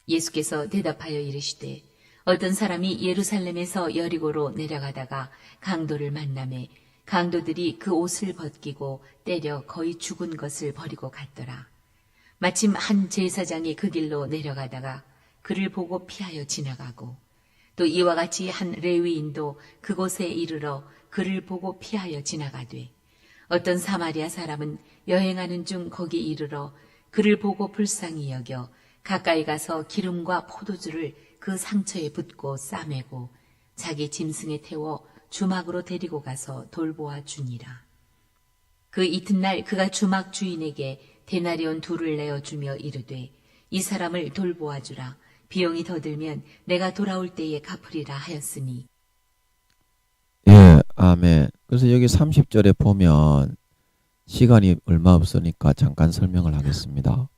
예수께서 대답하여 이르시되 어떤 사람이 예루살렘에서 여리고로 내려가다가 강도를 만나매 강도들이 그 옷을 벗기고 때려 거의 죽은 것을 버리고 갔더라. 마침 한 제사장이 그 길로 내려가다가 그를 보고 피하여 지나가고 또 이와 같이 한 레위인도 그곳에 이르러 그를 보고 피하여 지나가되 어떤 사마리아 사람은 여행하는 중 거기 이르러 그를 보고 불쌍히 여겨 가까이 가서 기름과 포도주를 그 상처에 붓고 싸매고 자기 짐승에 태워 주막으로 데리고 가서 돌보아 주니라. 그 이튿날 그가 주막 주인에게 데나리온 2를 내어주며 이르되 이 사람을 돌보아 주라. 비용이 더 들면 내가 돌아올 때에 갚으리라 하였으니. 예, 아멘. 그래서 여기 30절에 보면 시간이 얼마 없으니까 잠깐 설명을 하겠습니다.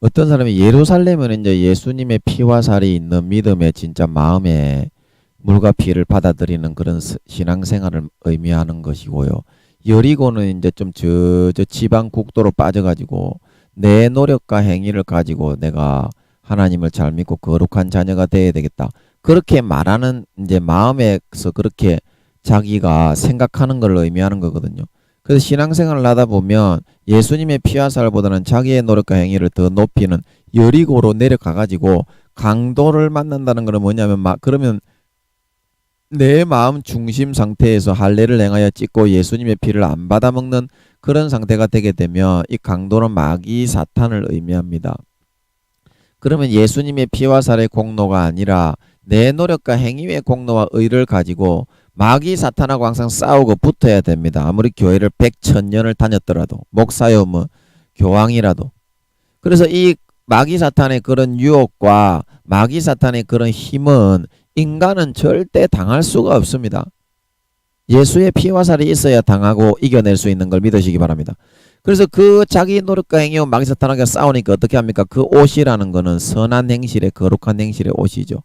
어떤 사람이 예루살렘은 이제 예수님의 피와 살이 있는 믿음의 진짜 마음에 물과 피를 받아들이는 그런 신앙생활을 의미하는 것이고요. 여리고는 이제 좀 저 지방 국도로 빠져가지고 내 노력과 행위를 가지고 내가 하나님을 잘 믿고 거룩한 자녀가 되어야 되겠다. 그렇게 말하는 이제 마음에서 그렇게 자기가 생각하는 걸 의미하는 거거든요. 그래서 신앙생활을 하다 보면 예수님의 피와 살보다는 자기의 노력과 행위를 더 높이는 여리고로 내려가가지고 강도를 만난다는 것은 뭐냐면 그러면 내 마음 중심 상태에서 할례를 행하여 찢고 예수님의 피를 안 받아먹는 그런 상태가 되게 되면 이 강도는 마귀 사탄을 의미합니다. 그러면 예수님의 피와 살의 공로가 아니라 내 노력과 행위의 공로와 의를 가지고 마귀 사탄하고 항상 싸우고 붙어야 됩니다. 아무리 교회를 100,000년을 다녔더라도 목사요 뭐 교황이라도. 그래서 이 마귀 사탄의 그런 유혹과 마귀 사탄의 그런 힘은 인간은 절대 당할 수가 없습니다. 예수의 피와 살이 있어야 당하고 이겨낼 수 있는 걸 믿으시기 바랍니다. 그래서 그 자기 노력과 행위와 마귀 사탄하고 싸우니까 어떻게 합니까? 그 옷이라는 거는 선한 행실의 거룩한 행실의 옷이죠.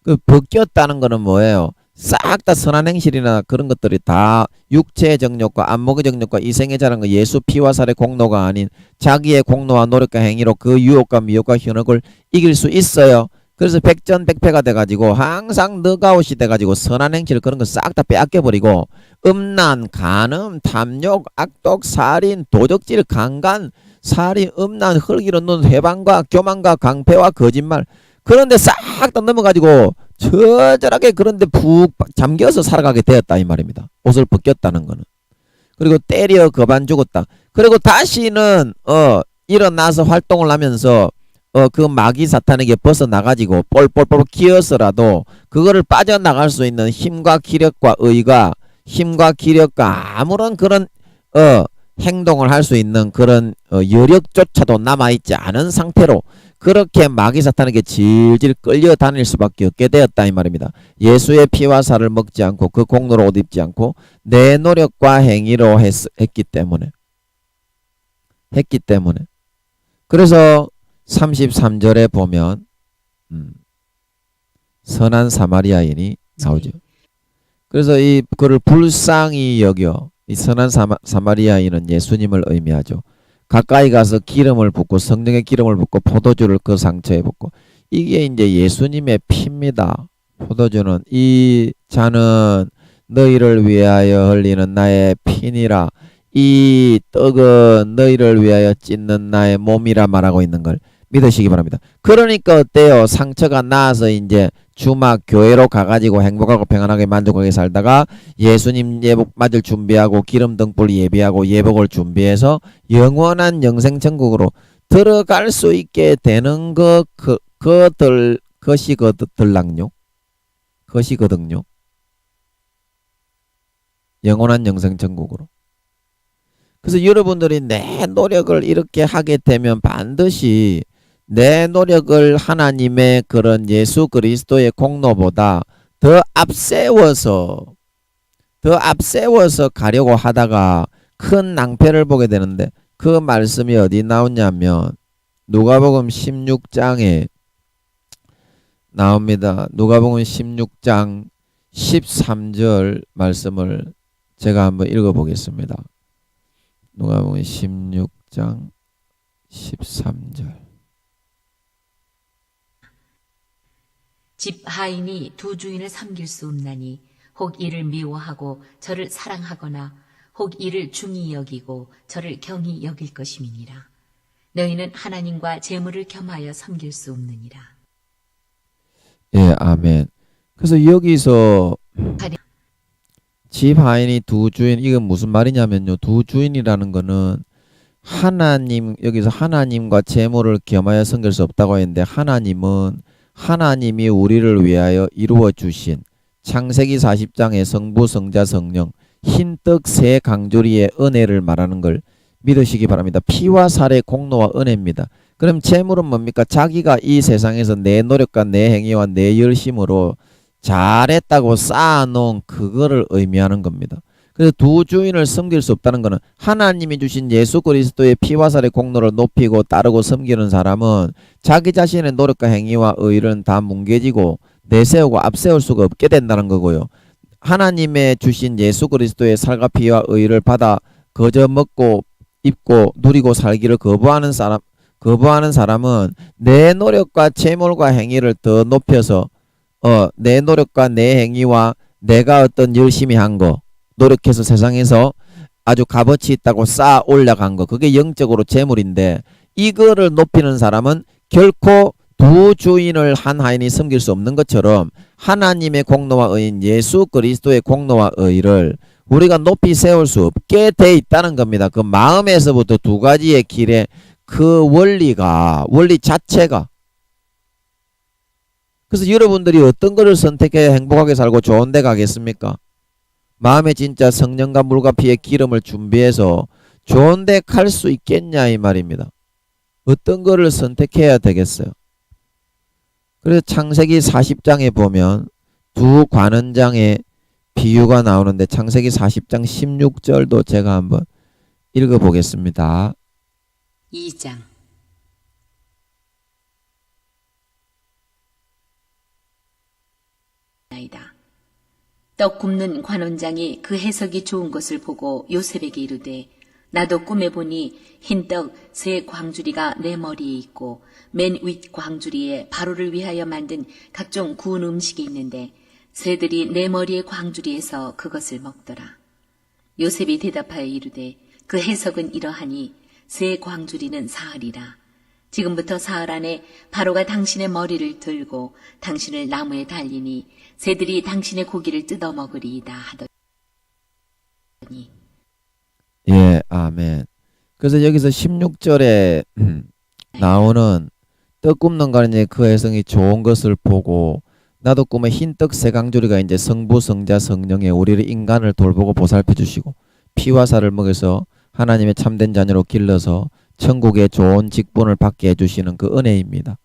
그 벗겼다는 거는 뭐예요? 싹 다 선한 행실이나 그런 것들이 다 육체의 정욕과 안목의 정욕과 이생의 자라는 거 예수 피와 살의 공로가 아닌 자기의 공로와 노력과 행위로 그 유혹과 미혹과 현혹을 이길 수 있어요. 그래서 백전백패가 돼가지고 항상 너가웃이 돼가지고 선한 행실 그런 거 싹 다 빼앗겨버리고 음란, 간음, 탐욕, 악독, 살인, 도적질, 강간, 살인, 음란, 흙이로 눈 회방과 교만과 강패와 거짓말 그런데 싹 다 넘어가지고 처절하게 그런데 푹 잠겨서 살아가게 되었다 이 말입니다. 옷을 벗겼다는 거는. 그리고 때려 거반 죽었다. 그리고 다시는 일어나서 활동을 하면서 그 마귀 사탄에게 벗어나가지고 뻘뻘뻘 기어서라도 그거를 빠져나갈 수 있는 힘과 기력과 의가 힘과 기력과 아무런 그런 행동을 할 수 있는 그런 여력조차도 남아있지 않은 상태로 그렇게 마귀 사탄에게 질질 끌려다닐 수밖에 없게 되었다 이 말입니다. 예수의 피와 살을 먹지 않고 그 공로로 옷 입지 않고 내 노력과 행위로 했기 때문에 그래서 33절에 보면 선한 사마리아인이 나오죠. 그래서 그를 불쌍히 여겨 이 선한 사마리아인은 예수님을 의미하죠. 가까이 가서 기름을 붓고 성령의 기름을 붓고 포도주를 그 상처에 붓고 이게 이제 예수님의 피입니다. 포도주는 이 잔은 너희를 위하여 흘리는 나의 피니라. 이 떡은 너희를 위하여 찢는 나의 몸이라 말하고 있는 걸 믿으시기 바랍니다. 그러니까 어때요? 상처가 나아서 이제 주막 교회로 가가지고 행복하고 평안하게 만족하게 살다가 예수님 예복 맞을 준비하고 기름 등불 예비하고 예복을 준비해서 영원한 영생 천국으로 들어갈 수 있게 되는 것이거든요. 영원한 영생 천국으로. 그래서 여러분들이 내 노력을 이렇게 하게 되면 반드시 내 노력을 하나님의 그런 예수 그리스도의 공로보다 더 앞세워서 가려고 하다가 큰 낭패를 보게 되는데 그 말씀이 어디 나오냐면 누가복음 16장에 나옵니다. 누가복음 16장 13절 말씀을 제가 한번 읽어보겠습니다. 누가복음 16장 13절 집 하인이 두 주인을 섬길 수 없나니 혹 이를 미워하고 저를 사랑하거나 혹 이를 중히 여기고 저를 경히 여길 것임이니라. 너희는 하나님과 재물을 겸하여 섬길 수 없느니라. 예, 아멘. 그래서 여기서 집 하인이 두 주인, 이건 무슨 말이냐면요. 두 주인이라는 거는 여기서 하나님과 재물을 겸하여 섬길 수 없다고 했는데 하나님은 하나님이 우리를 위하여 이루어 주신 창세기 40장의 성부, 성자, 성령, 흰떡 새 강조리의 은혜를 말하는 걸 믿으시기 바랍니다. 피와 살의 공로와 은혜입니다. 그럼 재물은 뭡니까? 자기가 이 세상에서 내 노력과 내 행위와 내 열심으로 잘했다고 쌓아놓은 그거를 의미하는 겁니다. 그래서 두 주인을 섬길 수 없다는 것은 하나님이 주신 예수 그리스도의 피와 살의 공로를 높이고 따르고 섬기는 사람은 자기 자신의 노력과 행위와 의를 다 뭉개지고 내세우고 앞세울 수가 없게 된다는 거고요. 하나님의 주신 예수 그리스도의 살과 피와 의를 받아 거저 먹고 입고 누리고 살기를 거부하는 사람은 내 노력과 재물과 행위를 더 높여서 내 노력과 내 행위와 내가 어떤 열심히 한 거, 노력해서 세상에서 아주 값어치 있다고 쌓아 올라간 거, 그게 영적으로 재물인데, 이거를 높이는 사람은 결코 두 주인을 한 하인이 섬길 수 없는 것처럼 하나님의 공로와 의인 예수 그리스도의 공로와 의를 우리가 높이 세울 수 없게 돼 있다는 겁니다. 그 마음에서부터 두 가지의 길에 그 원리 자체가. 그래서 여러분들이 어떤 거를 선택해야 행복하게 살고 좋은 데 가겠습니까? 마음에 진짜 성령과 물과 피의 기름을 준비해서 좋은 데 갈 수 있겠냐 이 말입니다. 어떤 거를 선택해야 되겠어요? 그래서 창세기 40장에 보면 두 관원장의 비유가 나오는데 창세기 40장 16절도 제가 한번 읽어보겠습니다. 2장. 떡 굽는 관원장이 그 해석이 좋은 것을 보고 요셉에게 이르되 나도 꿈에 보니 흰떡 세 광주리가 내 머리에 있고 맨 윗 광주리에 바로를 위하여 만든 각종 구운 음식이 있는데 새들이 내 머리의 광주리에서 그것을 먹더라. 요셉이 대답하여 이르되 그 해석은 이러하니 세 광주리는 사흘이라. 지금부터 사흘 안에 바로가 당신의 머리를 들고 당신을 나무에 달리니 새들이 당신의 고기를 뜯어 먹으리이다 하더니. 예, 아멘. 그래서 여기서 16절에 나오는 떡 굽는 거는 이제 그 해성이 좋은 것을 보고 나도 꿈에 흰떡 세 강조리가 이제 성부, 성자, 성령의 우리를 인간을 돌보고 보살펴 주시고 피와 살을 먹여서 하나님의 참된 자녀로 길러서 천국의 좋은 직분을 받게 해주시는 그 은혜입니다.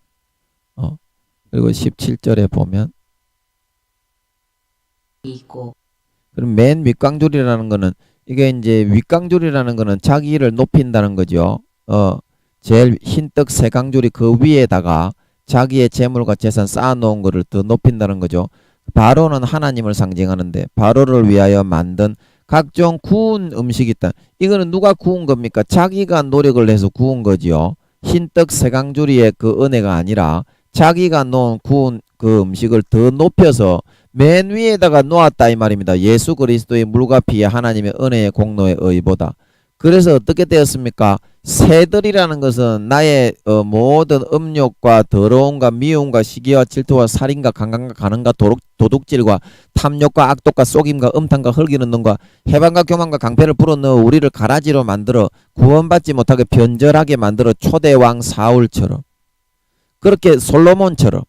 그리고 17절에 보면 있고. 그럼 맨 윗광줄이라는 거는 이게 이제 윗광줄이라는 거는 자기를 높인다는 거죠. 제일 흰떡 세 강줄이 그 위에다가 자기의 재물과 재산 쌓아놓은 거를 더 높인다는 거죠. 바로는 하나님을 상징하는데 바로를 위하여 만든 각종 구운 음식이 있다. 이거는 누가 구운 겁니까? 자기가 노력을 해서 구운 거지요. 흰떡 세 강줄이의 그 은혜가 아니라 자기가 놓은 구운 그 음식을 더 높여서 맨 위에다가 놓았다 이 말입니다. 예수 그리스도의 물과 피의 하나님의 은혜의 공로의 의보다. 그래서 어떻게 되었습니까? 새들이라는 것은 나의 모든 음욕과 더러움과 미움과 시기와 질투와 살인과 강간과 가늠과 도둑질과 탐욕과 악독과 속임과 음탕과 흙이는 놈과 해방과 교만과 강패를 불어넣어 우리를 가라지로 만들어 구원받지 못하게 변절하게 만들어 초대왕 사울처럼, 그렇게 솔로몬처럼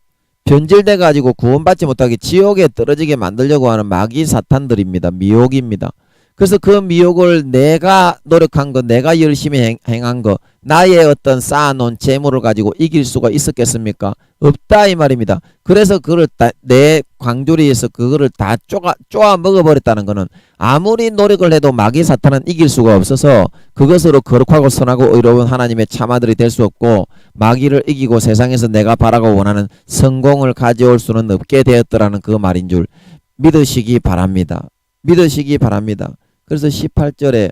변질돼 가지고 구원받지 못하게 지옥에 떨어지게 만들려고 하는 마귀 사탄들입니다. 미혹입니다. 그래서 그 미혹을 내가 노력한 거, 내가 열심히 행한 거, 나의 어떤 쌓아놓은 재물을 가지고 이길 수가 있었겠습니까? 없다 이 말입니다. 그래서 그걸 내 광주리에서 그거를 다 쪼아 먹어버렸다는 거는 아무리 노력을 해도 마귀 사탄은 이길 수가 없어서 그것으로 거룩하고 선하고 의로운 하나님의 참아들이 될 수 없고 마귀를 이기고 세상에서 내가 바라고 원하는 성공을 가져올 수는 없게 되었더라는 그 말인 줄 믿으시기 바랍니다. 믿으시기 바랍니다. 그래서 18절에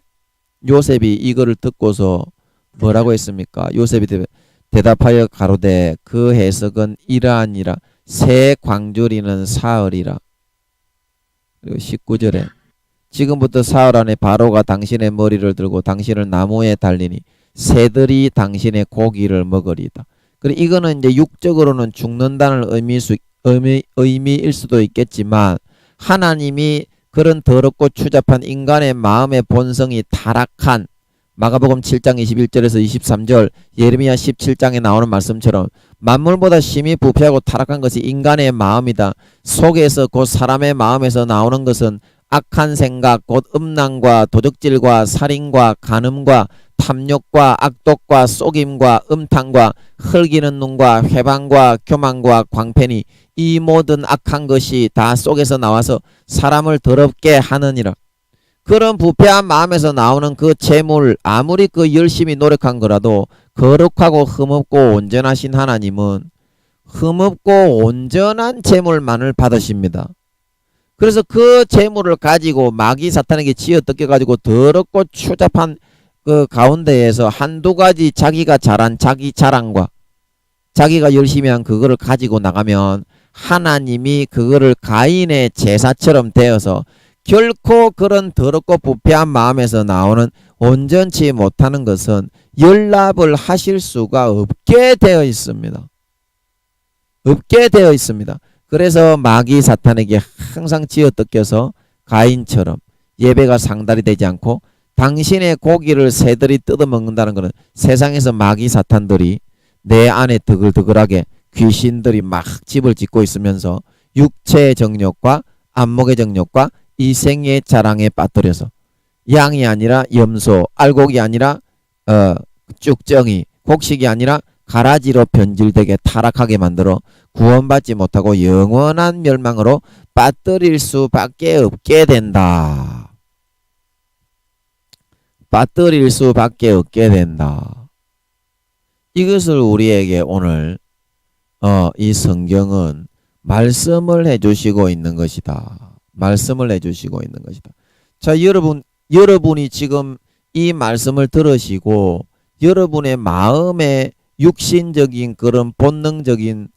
요셉이 이거를 듣고서 뭐라고 했습니까? 요셉이 대답하여 가로되 그 해석은 이러하니라. 새 광주리는 사흘이라. 그리고 19절에 지금부터 사흘 안에 바로가 당신의 머리를 들고 당신을 나무에 달리니 새들이 당신의 고기를 먹으리다. 그리고 이거는 이제 육적으로는 죽는다는 의미일 수도 있겠지만 하나님이 그런 더럽고 추잡한 인간의 마음의 본성이 타락한 마가복음 7장 21절에서 23절, 예레미야 17장에 나오는 말씀처럼 만물보다 심히 부패하고 타락한 것이 인간의 마음이다. 속에서 곧 사람의 마음에서 나오는 것은 악한 생각, 곧 음란과 도적질과 살인과 간음과 탐욕과 악독과 속임과 음탕과 흘기는 눈과 회방과 교만과 광패니 이 모든 악한 것이 다 속에서 나와서 사람을 더럽게 하느니라. 그런 부패한 마음에서 나오는 그 재물, 아무리 그 열심히 노력한 거라도 거룩하고 흠없고 온전하신 하나님은 흠없고 온전한 재물만을 받으십니다. 그래서 그 재물을 가지고 마귀 사탄에게 쥐어뜯겨 가지고 더럽고 추잡한 그 가운데에서 한두 가지 자기가 잘한 자기 자랑과 자기가 열심히 한 그거를 가지고 나가면 하나님이 그거를 가인의 제사처럼 되어서 결코 그런 더럽고 부패한 마음에서 나오는 온전치 못하는 것은 연락을 하실 수가 없게 되어 있습니다. 없게 되어 있습니다. 그래서 마귀 사탄에게 항상 쥐어뜯겨서 가인처럼 예배가 상달이 되지 않고 당신의 고기를 새들이 뜯어먹는다는 것은 세상에서 마귀 사탄들이 내 안에 드글드글하게 귀신들이 막 집을 짓고 있으면서 육체의 정욕과 안목의 정욕과 이생의 자랑에 빠뜨려서 양이 아니라 염소, 알곡이 아니라 쭉정이, 곡식이 아니라 가라지로 변질되게 타락하게 만들어 구원받지 못하고 영원한 멸망으로 빠뜨릴 수밖에 없게 된다. 빠뜨릴 수밖에 없게 된다. 이것을 우리에게 오늘 이 성경은 말씀을 해주시고 있는 것이다. 말씀을 해주시고 있는 것이다. 자, 여러분이 지금 이 말씀을 들으시고 여러분의 마음에 육신적인 그런 본능적인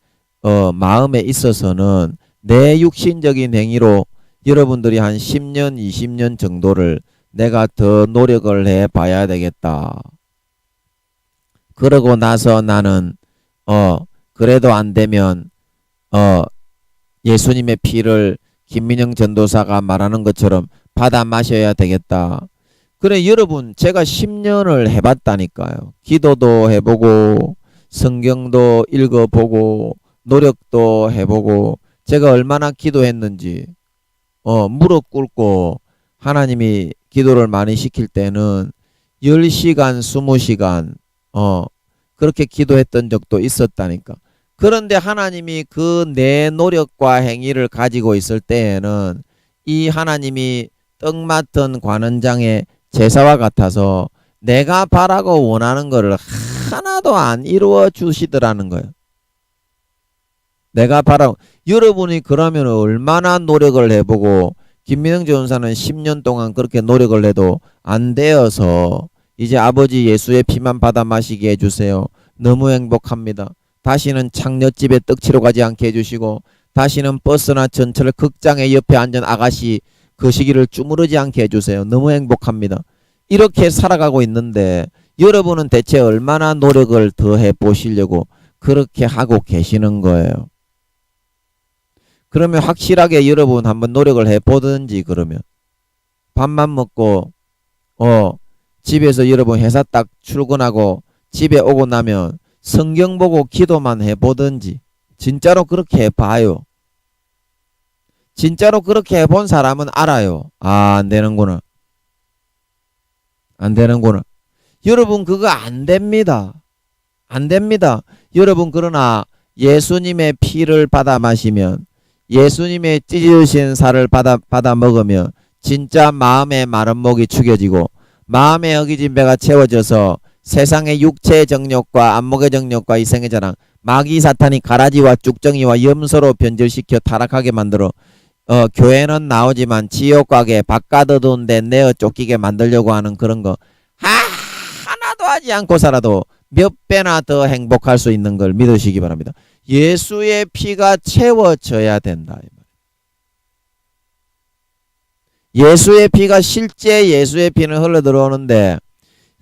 마음에 있어서는 내 육신적인 행위로 여러분들이 한 10년, 20년 정도를 내가 더 노력을 해 봐야 되겠다. 그러고 나서 나는 그래도 안 되면 예수님의 피를 김민영 전도사가 말하는 것처럼 받아 마셔야 되겠다. 그래, 여러분, 제가 10년을 해봤다니까요. 기도도 해보고 성경도 읽어보고 노력도 해보고 제가 얼마나 기도했는지 무릎 꿇고 하나님이 기도를 많이 시킬 때는 10시간 20시간 그렇게 기도했던 적도 있었다니까. 그런데 하나님이 그 내 노력과 행위를 가지고 있을 때에는 이 하나님이 떡 맡은 관원장의 제사와 같아서 내가 바라고 원하는 것을 하나도 안 이루어 주시더라는 거예요. 내가 바라고, 여러분이 그러면 얼마나 노력을 해보고 김민영 전사는 10년 동안 그렇게 노력을 해도 안 되어서 이제 아버지 예수의 피만 받아 마시게 해주세요. 너무 행복합니다. 다시는 창녀집에 떡치러 가지 않게 해주시고 다시는 버스나 전철 극장에 옆에 앉은 아가씨 그 시기를 주무르지 않게 해주세요. 너무 행복합니다. 이렇게 살아가고 있는데 여러분은 대체 얼마나 노력을 더 해보시려고 그렇게 하고 계시는 거예요. 그러면 확실하게 여러분 한번 노력을 해보든지. 그러면 밥만 먹고 집에서 여러분 회사 딱 출근하고 집에 오고 나면 성경 보고 기도만 해보든지. 진짜로 그렇게 해봐요. 진짜로 그렇게 해본 사람은 알아요. 아, 안 되는구나. 안 되는구나. 여러분 그거 안 됩니다. 안 됩니다. 여러분 그러나 예수님의 피를 받아 마시면 예수님의 찢으신 살을 받아 먹으면 진짜 마음의 마른 목이 축여지고 마음의 허기진 배가 채워져서 세상의 육체의 정욕과 안목의 정욕과 이생의 자랑, 마귀 사탄이 가라지와 쭉정이와 염소로 변질시켜 타락하게 만들어 교회는 나오지만 지옥 가게 바깥어두운 데 내어 쫓기게 만들려고 하는 그런 거 하나도 하지 않고 살아도 몇 배나 더 행복할 수 있는 걸 믿으시기 바랍니다. 예수의 피가 채워져야 된다. 예수의 피가 실제 예수의 피는 흘러 들어오는데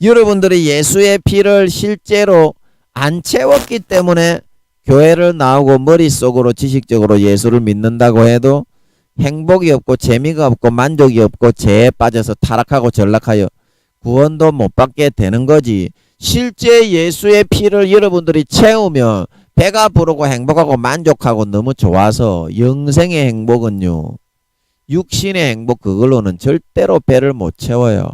여러분들이 예수의 피를 실제로 안 채웠기 때문에 교회를 나오고 머릿속으로 지식적으로 예수를 믿는다고 해도 행복이 없고 재미가 없고 만족이 없고 죄에 빠져서 타락하고 전락하여 구원도 못 받게 되는 거지. 실제 예수의 피를 여러분들이 채우면 배가 부르고 행복하고 만족하고 너무 좋아서 영생의 행복은요, 육신의 행복 그걸로는 절대로 배를 못 채워요.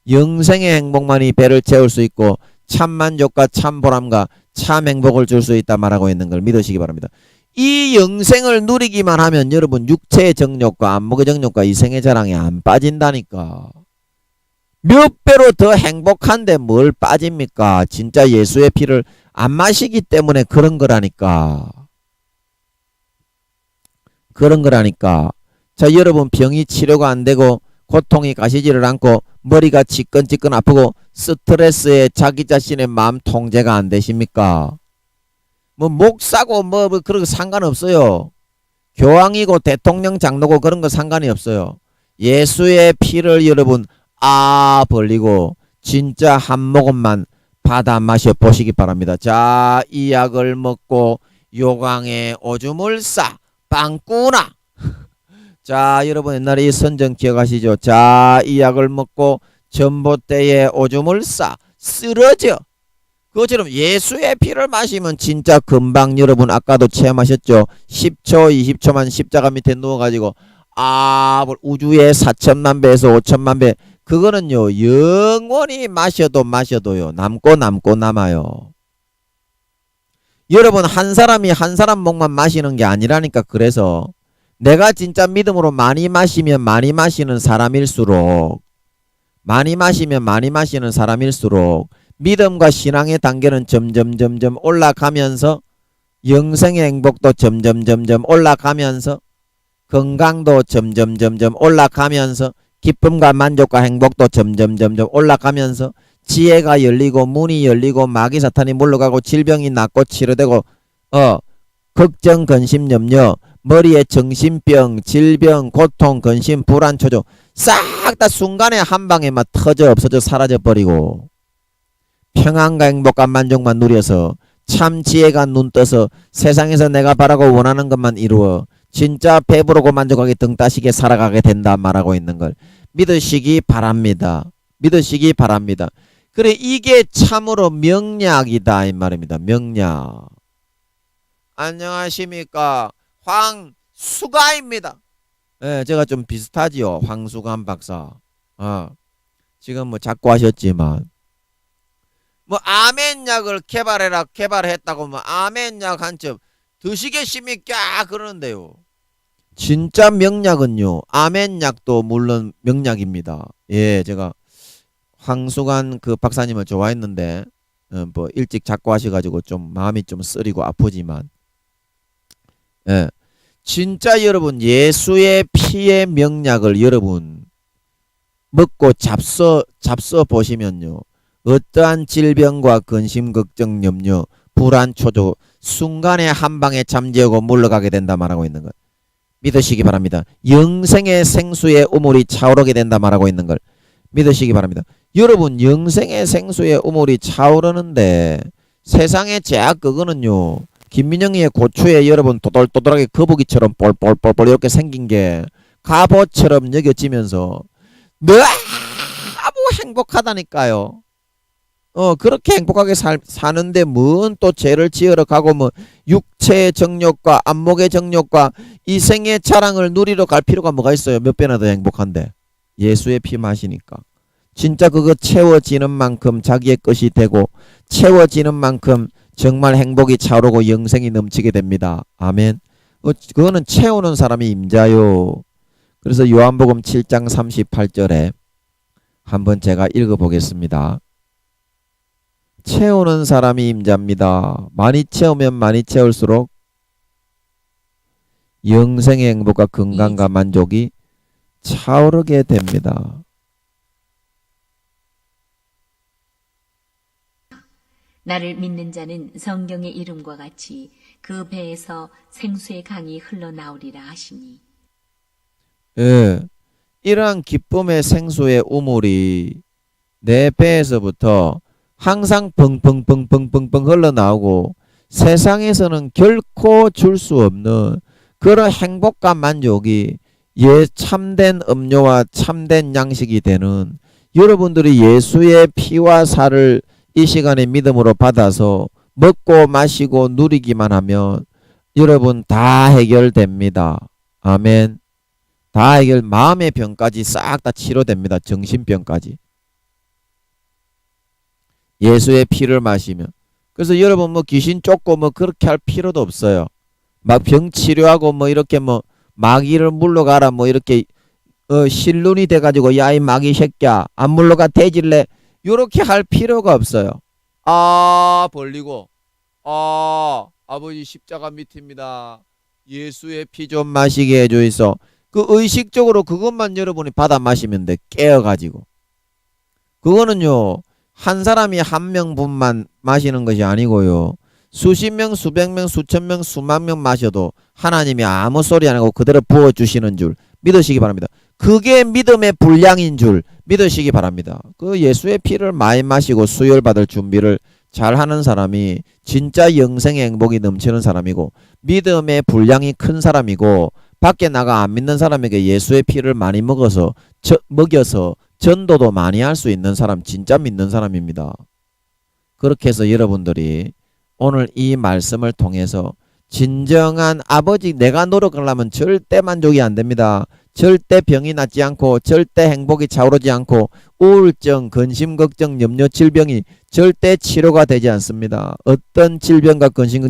영생의 행복만이 배를 채울 수 있고 참 만족과 참 보람과 참 행복을 줄 수 있다 말하고 있는 걸 믿으시기 바랍니다. 이 영생을 누리기만 하면 여러분 육체의 정욕과 안목의 정욕과 이생의 자랑에 안 빠진다니까. 몇 배로 더 행복한데 뭘 빠집니까? 진짜 예수의 피를 안 마시기 때문에 그런 거라니까. 그런 거라니까. 자, 여러분 병이 치료가 안 되고 고통이 가시지를 않고 머리가 지끈지끈 아프고 스트레스에 자기 자신의 마음 통제가 안 되십니까? 뭐 목사고 뭐 그런 거 상관없어요. 교황이고 대통령 장로고 그런 거 상관이 없어요. 예수의 피를 여러분 벌리고 진짜 한 모금만 받아 마셔 보시기 바랍니다. 자, 이 약을 먹고 요강에 오줌을 싸 빵꾸나. 자, 여러분 옛날에 이 선전 기억하시죠? 자, 이 약을 먹고 전봇대에 오줌을 싸 쓰러져. 그것처럼 예수의 피를 마시면 진짜 금방 여러분 아까도 체험하셨죠? 10초 20초만 십자가 밑에 누워가지고 우주의 4천만 배에서 5천만 배, 그거는요 영원히 마셔도요 남고 남아요. 여러분 한 사람이 한 사람 목만 마시는 게 아니라니까. 그래서 내가 진짜 믿음으로 많이 마시면 많이 마시는 사람일수록 믿음과 신앙의 단계는 점점 올라가면서 영생의 행복도 점점 올라가면서 건강도 점점 올라가면서 기쁨과 만족과 행복도 점점 올라가면서 지혜가 열리고 문이 열리고 마귀 사탄이 물러가고 질병이 낫고 치료되고 걱정 근심 염려 머리에 정신병 질병 고통 근심 불안 초조 싹 다 순간에 한 방에 막 터져 없어져 사라져 버리고 평안과 행복과 만족만 누려서 참 지혜가 눈 떠서 세상에서 내가 바라고 원하는 것만 이루어 진짜 배부르고 만족하게 등 따시게 살아가게 된다 말하고 있는 걸 믿으시기 바랍니다. 믿으시기 바랍니다. 그래, 이게 참으로 명약이다 이 말입니다. 명약. 안녕하십니까, 황수가입니다. 예, 제가 좀 비슷하지요. 황수관 박사. 지금 뭐 자꾸 하셨지만 뭐 아멘약을 개발했다고 뭐 아멘약 한 점 드시겠습니까? 그러는데요. 진짜 명약은요, 아멘약도 물론 명약입니다. 예, 제가 황수관 그 박사님을 좋아했는데 뭐 일찍 자꾸 하셔가지고 좀 마음이 좀 쓰리고 아프지만, 예, 진짜 여러분 예수의 피의 명약을 여러분 먹고 잡숴 보시면요, 어떠한 질병과 근심 걱정 염려 불안 초조 순간에 한 방에 잠재우고 물러가게 된다 말하고 있는 걸 믿으시기 바랍니다. 영생의 생수의 우물이 차오르게 된다 말하고 있는 걸 믿으시기 바랍니다. 여러분 영생의 생수의 우물이 차오르는데 세상의 제약 그거는요, 김민영이의 고추에 여러분 도돌도돌하게 거북이처럼 볼볼볼볼 이렇게 생긴 게 갑옷처럼 여겨지면서 너무 행복하다니까요. 그렇게 행복하게 사는데 뭔 또 죄를 지으러 가고 뭐 육체의 정욕과 안목의 정욕과 이생의 자랑을 누리러 갈 필요가 뭐가 있어요. 몇 배나 더 행복한데 예수의 피 마시니까 진짜 그거 채워지는 만큼 자기의 것이 되고 채워지는 만큼 정말 행복이 차오르고 영생이 넘치게 됩니다. 아멘. 그거는 채우는 사람이 임자요. 그래서 요한복음 7장 38절에 한번 제가 읽어보겠습니다. 채우는 사람이 임자입니다. 많이 채우면 많이 채울수록 영생의 행복과 건강과 만족이 차오르게 됩니다. 나를 믿는 자는 성경의 이름과 같이 그 배에서 생수의 강이 흘러나오리라 하시니. 예, 이러한 기쁨의 생수의 우물이 내 배에서부터 항상 펑펑 흘러나오고 세상에서는 결코 줄 수 없는 그런 행복과 만족이 참된 음료와 참된 양식이 되는 여러분들이 예수의 피와 살을 이 시간에 믿음으로 받아서 먹고 마시고 누리기만 하면 여러분 다 해결됩니다. 아멘. 다 마음의 병까지 싹 다 치료됩니다. 정신병까지. 예수의 피를 마시면. 그래서 여러분 뭐 귀신 쫓고 뭐 그렇게 할 필요도 없어요. 막 병 치료하고 뭐 이렇게 뭐 마귀를 물러가라 뭐 이렇게 실눈이 돼가지고 야 이 마귀 새끼야 안 물러가 대질래 요렇게 할 필요가 없어요. 벌리고 아버지 십자가 밑입니다. 예수의 피 좀 마시게 해주이소. 그 의식적으로 그것만 여러분이 받아 마시면 돼. 깨어가지고. 그거는요 한 사람이 한 명분만 마시는 것이 아니고요. 수십 명, 수백 명, 수천 명, 수만 명 마셔도 하나님이 아무 소리 안 하고 그대로 부어주시는 줄 믿으시기 바랍니다. 그게 믿음의 분량인 줄 믿으시기 바랍니다. 그 예수의 피를 많이 마시고 수혈받을 준비를 잘하는 사람이 진짜 영생의 행복이 넘치는 사람이고 믿음의 분량이 큰 사람이고 밖에 나가 안 믿는 사람에게 예수의 피를 많이 먹여서 전도도 많이 할 수 있는 사람 진짜 믿는 사람입니다. 그렇게 해서 여러분들이 오늘 이 말씀을 통해서 진정한 아버지 내가 노력하려면 절대 만족이 안 됩니다. 절대 병이 낫지 않고 절대 행복이 차오르지 않고 우울증, 근심, 걱정, 염려, 질병이 절대 치료가 되지 않습니다. 어떤 질병과 근심,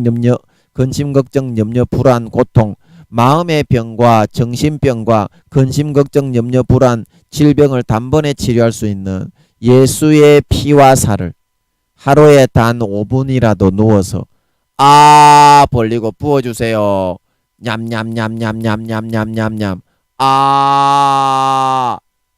걱정, 염려, 불안, 고통 마음의 병과 정신병과 근심, 걱정, 염려, 불안, 질병을 단번에 치료할 수 있는 예수의 피와 살을 하루에 단 5분이라도 누워서 벌리고 부어주세요. 냠냠냠냠냠냠냠냠냠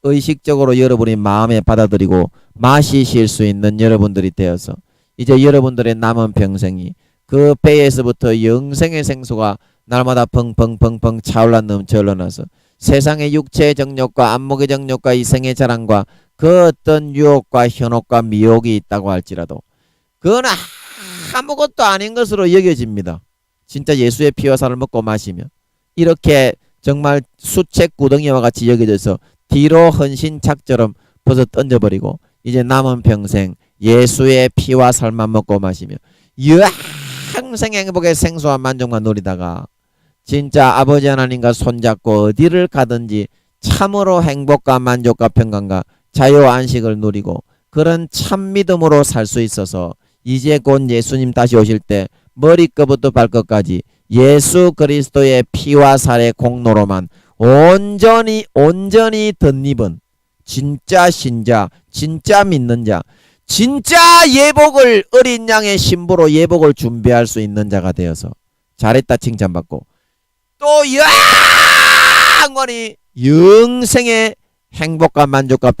의식적으로 여러분이 마음에 받아들이고 마시실 수 있는 여러분들이 되어서 이제 여러분들의 남은 평생이 그 배에서부터 영생의 생수가 날마다 펑펑펑펑 차올라 넘쳐 흘러나서 세상의 육체의 정욕과 안목의 정욕과 이생의 자랑과 그 어떤 유혹과 현혹과 미혹이 있다고 할지라도 그건 아무것도 아닌 것으로 여겨집니다. 진짜 예수의 피와 살을 먹고 마시면 이렇게 정말 수채 구덩이와 같이 여겨져서 뒤로 헌신착처럼 벗어 던져버리고 이제 남은 평생 예수의 피와 살만 먹고 마시며 영생 행복의 생수와 만족만 누리다가 진짜 아버지 하나님과 손잡고 어디를 가든지 참으로 행복과 만족과 평강과 자유 안식을 누리고 그런 참 믿음으로 살 수 있어서 이제 곧 예수님 다시 오실 때 머리끝부터 발끝까지 예수 그리스도의 피와 살의 공로로만 온전히 덧입은 진짜 신자, 진짜 믿는 자, 진짜 예복을 어린 양의 신부로 예복을 준비할 수 있는 자가 되어서 잘했다 칭찬받고 또 영원히 영생의 행복과 만족과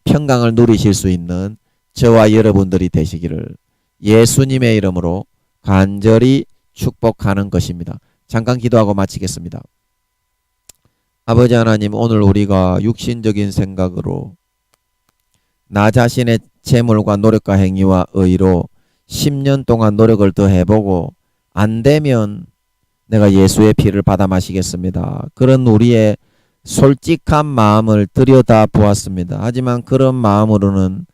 평강을 누리실 수 있는 저와 여러분들이 되시기를 예수님의 이름으로 간절히 축복하는 것입니다. 잠깐 기도하고 마치겠습니다. 아버지 하나님, 오늘 우리가 육신적인 생각으로 나 자신의 재물과 노력과 행위와 의로 10년 동안 노력을 더 해보고 안 되면 내가 예수의 피를 받아 마시겠습니다. 그런 우리의 솔직한 마음을 들여다 보았습니다. 하지만 그런 마음으로는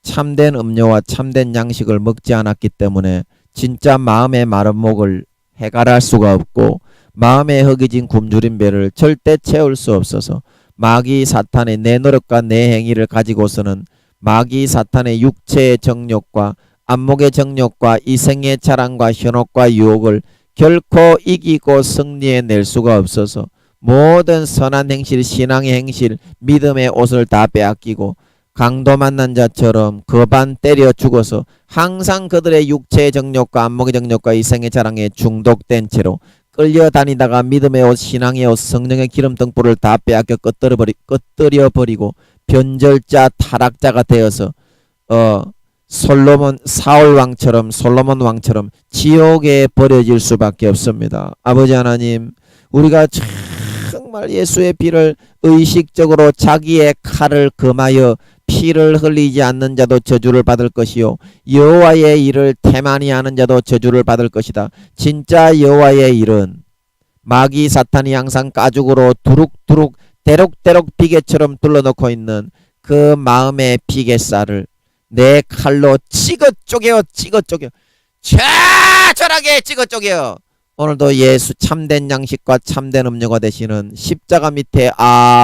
참된 음료와 참된 양식을 먹지 않았기 때문에 진짜 마음의 마른 목을 해결할 수가 없고 마음에 허기진 굶주린 배를 절대 채울 수 없어서 마귀 사탄의 내 노력과 내 행위를 가지고서는 마귀 사탄의 육체의 정욕과 안목의 정욕과 이생의 자랑과 현혹과 유혹을 결코 이기고 승리해낼 수가 없어서 모든 선한 행실, 신앙의 행실, 믿음의 옷을 다 빼앗기고 강도 만난 자처럼 거반 때려 죽어서 항상 그들의 육체의 정욕과 안목의 정욕과 이생의 자랑에 중독된 채로 끌려다니다가 믿음의 옷, 신앙의 옷, 성령의 기름 등불을 다 빼앗겨 꺼뜨려버리고 변절자, 타락자가 되어서 사울 왕처럼 솔로몬 왕처럼 지옥에 버려질 수밖에 없습니다. 아버지 하나님, 우리가 정말 예수의 피를 의식적으로 자기의 칼을 금하여 피를 흘리지 않는 자도 저주를 받을 것이요 여호와의 일을 태만히 하는 자도 저주를 받을 것이다. 진짜 여호와의 일은 마귀 사탄이 항상 가죽으로 두룩두룩 대록대록 비계처럼 둘러놓고 있는 그 마음의 비계살을 내 칼로 찍어 쪼개어 처절하게 찍어 쪼개어 오늘도 예수 참된 양식과 참된 음료가 되시는 십자가 밑에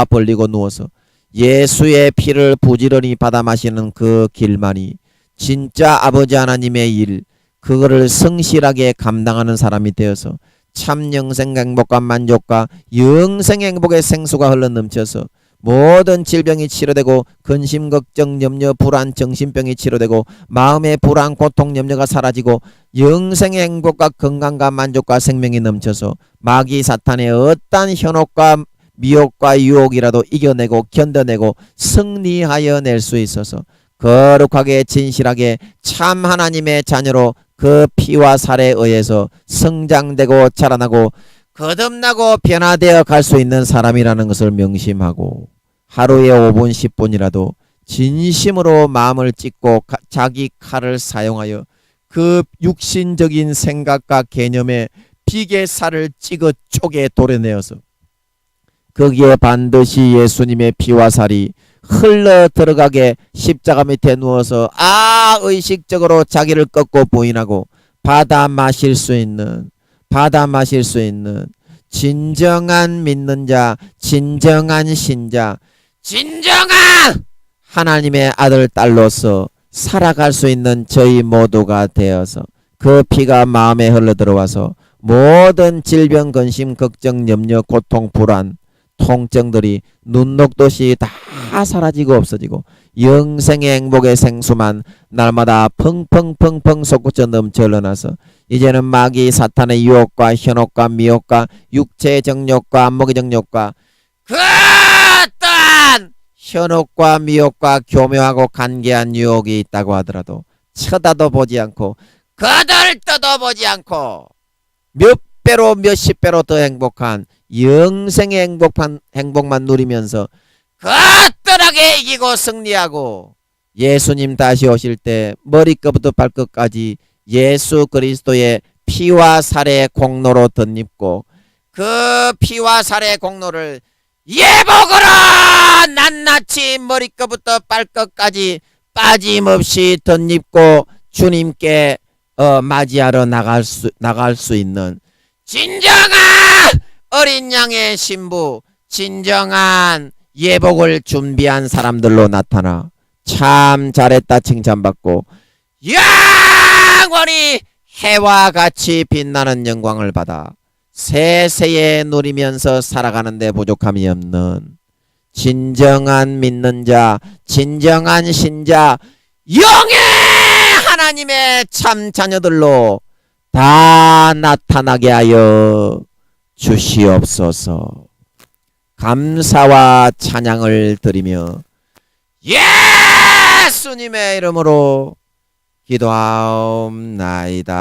벌리고 누워서 예수의 피를 부지런히 받아 마시는 그 길만이 진짜 아버지 하나님의 일, 그거를 성실하게 감당하는 사람이 되어서 참 영생 행복과 만족과 영생 행복의 생수가 흘러넘쳐서 모든 질병이 치료되고 근심 걱정 염려 불안 정신병이 치료되고 마음의 불안 고통 염려가 사라지고 영생의 행복과 건강과 만족과 생명이 넘쳐서 마귀 사탄의 어떠한 현혹과 미혹과 유혹이라도 이겨내고 견뎌내고 승리하여 낼 수 있어서 거룩하게 진실하게 참 하나님의 자녀로 그 피와 살에 의해서 성장되고 자라나고 거듭나고 변화되어 갈 수 있는 사람이라는 것을 명심하고 하루에 5분 10분이라도 진심으로 마음을 찢고 자기 칼을 사용하여 그 육신적인 생각과 개념에 비계살을 찍어 쪼개 도려내어서 거기에 반드시 예수님의 피와 살이 흘러 들어가게 십자가 밑에 누워서 의식적으로 자기를 꺾고 부인하고 받아 마실 수 있는 진정한 믿는 자, 진정한 신자, 진정한 하나님의 아들 딸로서 살아갈 수 있는 저희 모두가 되어서 그 피가 마음에 흘러 들어와서 모든 질병, 근심, 걱정, 염려, 고통, 불안, 통증들이 눈 녹듯이 다 사라지고 없어지고 영생의 행복의 생수만 날마다 펑펑펑펑 솟구쳐 넘쳐 흘러나서 이제는 마귀 사탄의 유혹과 현혹과 미혹과 육체의 정욕과 안목의 정욕과 그 어떠한 현혹과 미혹과 교묘하고 간계한 유혹이 있다고 하더라도 쳐다도 보지 않고 거들떠도 보지 않고 몇 배로 몇십 배로 더 행복한 영생의 행복만 누리면서 거뜬하게 이기고 승리하고 예수님 다시 오실 때 머리끝부터 발끝까지 예수 그리스도의 피와 살의 공로로 덧입고 그 피와 살의 공로를 예복으로 낱낱이 머리끝부터 발끝까지 빠짐없이 덧입고 주님께 맞이하러 나갈 수 있는 진정한 어린 양의 신부, 진정한 예복을 준비한 사람들로 나타나 참 잘했다 칭찬받고 영원히 해와 같이 빛나는 영광을 받아 세세에 누리면서 살아가는데 부족함이 없는 진정한 믿는 자, 진정한 신자, 영의 하나님의 참 자녀들로 다 나타나게 하여 주시옵소서. 감사와 찬양을 드리며 예수님의 이름으로 기도하옵나이다.